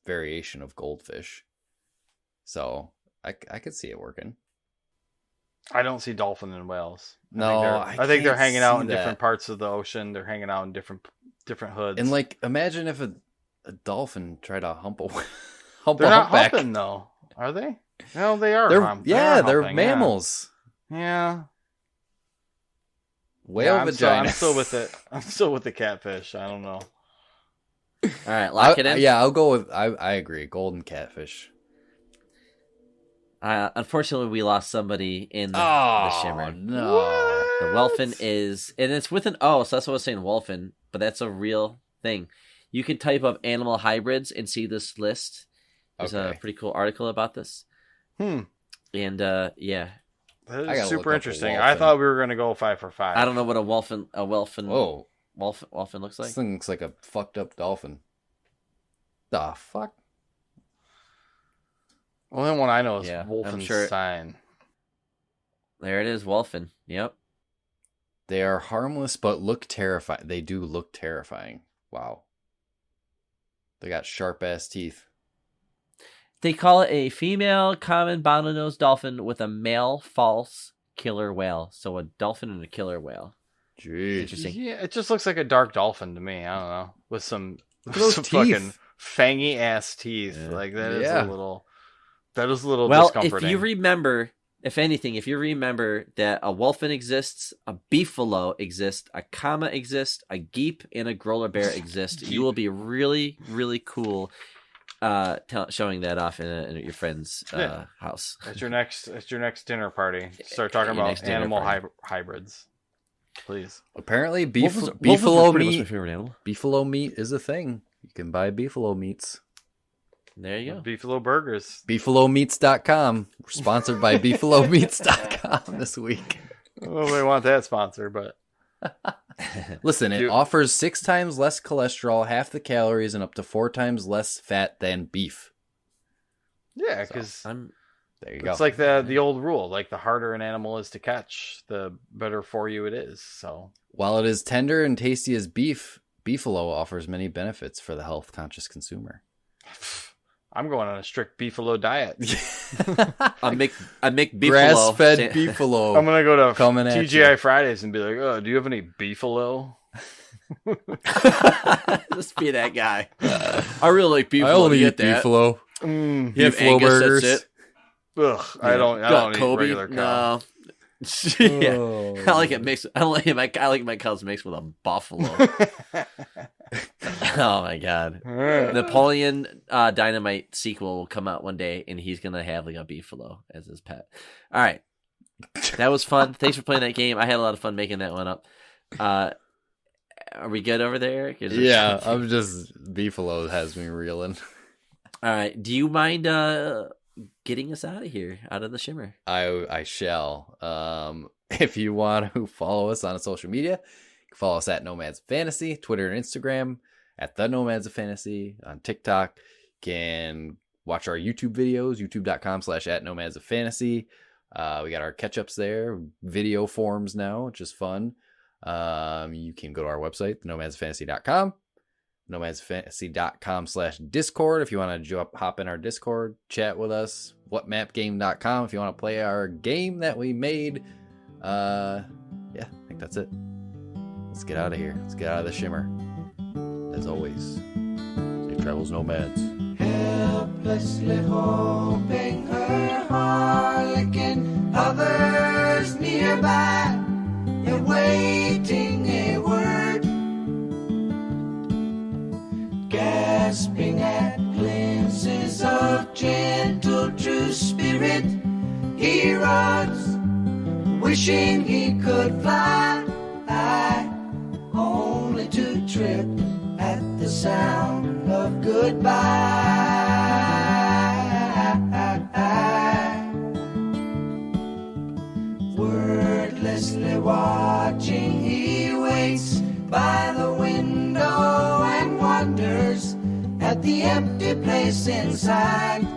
variation of goldfish. So I could see it working. I don't see dolphin and whales. No, I think they're can't hanging out see in that. different parts of the ocean. They're hanging out in different hoods. And like, imagine if a dolphin tried to hump a they're not humpback. humping though, are they? No, they are. They're They are they're humping, mammals. Yeah. Whale I'm vagina. still with it. I'm still with the catfish. I don't know. All right, lock it in. Yeah, I'll go with. I agree. Golden catfish. Unfortunately, we lost somebody in the shimmer. no! The Welfin is, and it's with an O, so that's what I was saying, Welfin, but that's a real thing. You can type up animal hybrids and see this list. There's a Okay. pretty cool article about this. Hmm. And yeah, That I is gotta look super up a interesting. wolf I and- thought we were gonna go 5 for 5. I don't know what a Welfin Whoa! Welfin looks like. This thing looks like a fucked up dolphin. The fuck? Well, then one I know is Yeah, I'm Wolfenstein. sure- There it is, Welfin. Yep. They are harmless but look terrifying. They do look terrifying. Wow. They got sharp ass teeth. They call it a female common bottlenose dolphin with a male false killer whale. So a dolphin and a killer whale. Jeez. Interesting. Yeah, it just looks like a dark dolphin to me. I don't know, with some, Look at those some teeth. fucking fangy ass teeth. Yeah. Like that is Yeah. a little. That is a little Well, discomforting. if you remember, if anything, if you remember that a wolfen exists, a beefalo exists, a kama exists, a geep, and a growler bear exist, you will be really, really cool showing that off in your friend's Yeah. house. At your next dinner party, start talking Your about next dinner animal party. hybrids, please. Apparently, Wolfens are beefalo pretty much my meat. favorite animal. Beefalo meat is a thing. You can buy beefalo meats. There you go. Beefalo burgers. BeefaloMeats.com. We're sponsored by BeefaloMeats.com this week. Well, they want that sponsor, but Listen, it offers 6 times less cholesterol, half the calories, and up to 4 times less fat than beef. Yeah, because there you go. It's like the old rule, like the harder an animal is to catch, the better for you it is. So while it is tender and tasty as beef, beefalo offers many benefits for the health-conscious consumer. I'm going on a strict beefalo diet. I make beefalo. Grass-fed beefalo. I'm gonna go to TGI Fridays and be like, "Oh, do you have any beefalo?" Just be that guy. I really like beefalo. I only eat beefalo. You have Angus, burgers. that's it. Ugh, I don't eat Kobe? regular cow. No. Yeah. I like it mixed. I like my cows mixed with a buffalo. Oh my god! Napoleon Dynamite sequel will come out one day, and he's gonna have like a beefalo as his pet. All right, that was fun. Thanks for playing that game. I had a lot of fun making that one up. Are we good over there? Yeah, I'm just beefalo has me reeling. All right. Do you mind getting us out of here, out of the shimmer? I shall. If you want to follow us on social media, you can follow us at Nomads of Fantasy, Twitter and Instagram, at the Nomads of Fantasy, on TikTok. You can watch our YouTube videos, youtube.com/at Nomads of Fantasy. We got our catch-ups there, video forms now, which is fun. You can go to our website, nomadsoffantasy.com. nomadsfantasy.com/discord if you want to hop in our Discord, chat with us. whatmapgame.com if you want to play our game that we made. Yeah, I think that's it. Let's get out of here. Let's get out of the shimmer. As always, safe travels, Nomads. Helplessly hoping her harlequin hovers nearby, awaiting a word, gasping at glimpses of gentle true spirit. He runs, wishing he could fly, only to trip at the sound of goodbye. Wordlessly watching, he waits by the window and wonders at the empty place inside.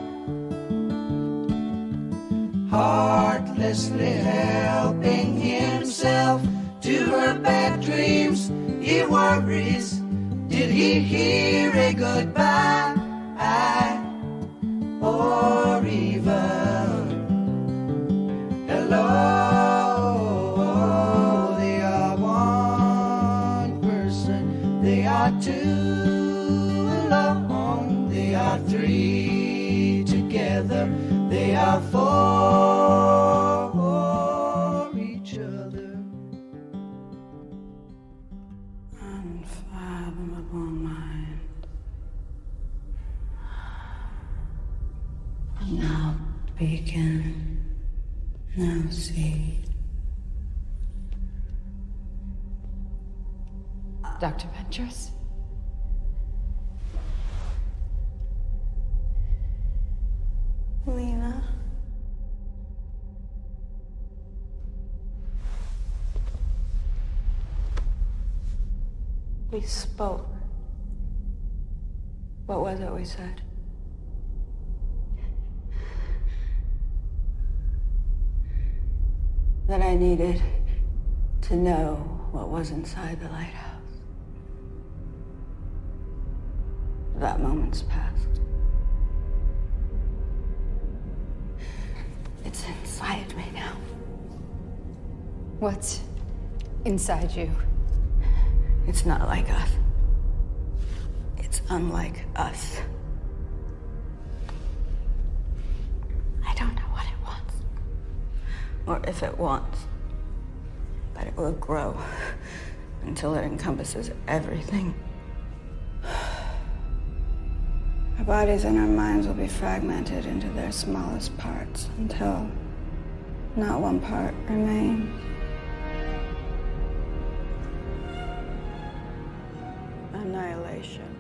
Heartlessly helping himself to her bad dreams, he worries, did he hear a goodbye? Or even hello? They are one person, they are two alone, they are three together, they are for each other. Unfathomable mind. No beacon, no seed. Dr. Ventures? Lena. We spoke. What was it we said? That I needed to know what was inside the lighthouse. That moment's past. It's inside me now. What's inside you? It's not like us. It's unlike us. I don't know what it wants, or if it wants, but it will grow until it encompasses everything. Our bodies and our minds will be fragmented into their smallest parts until not one part remains. Annihilation.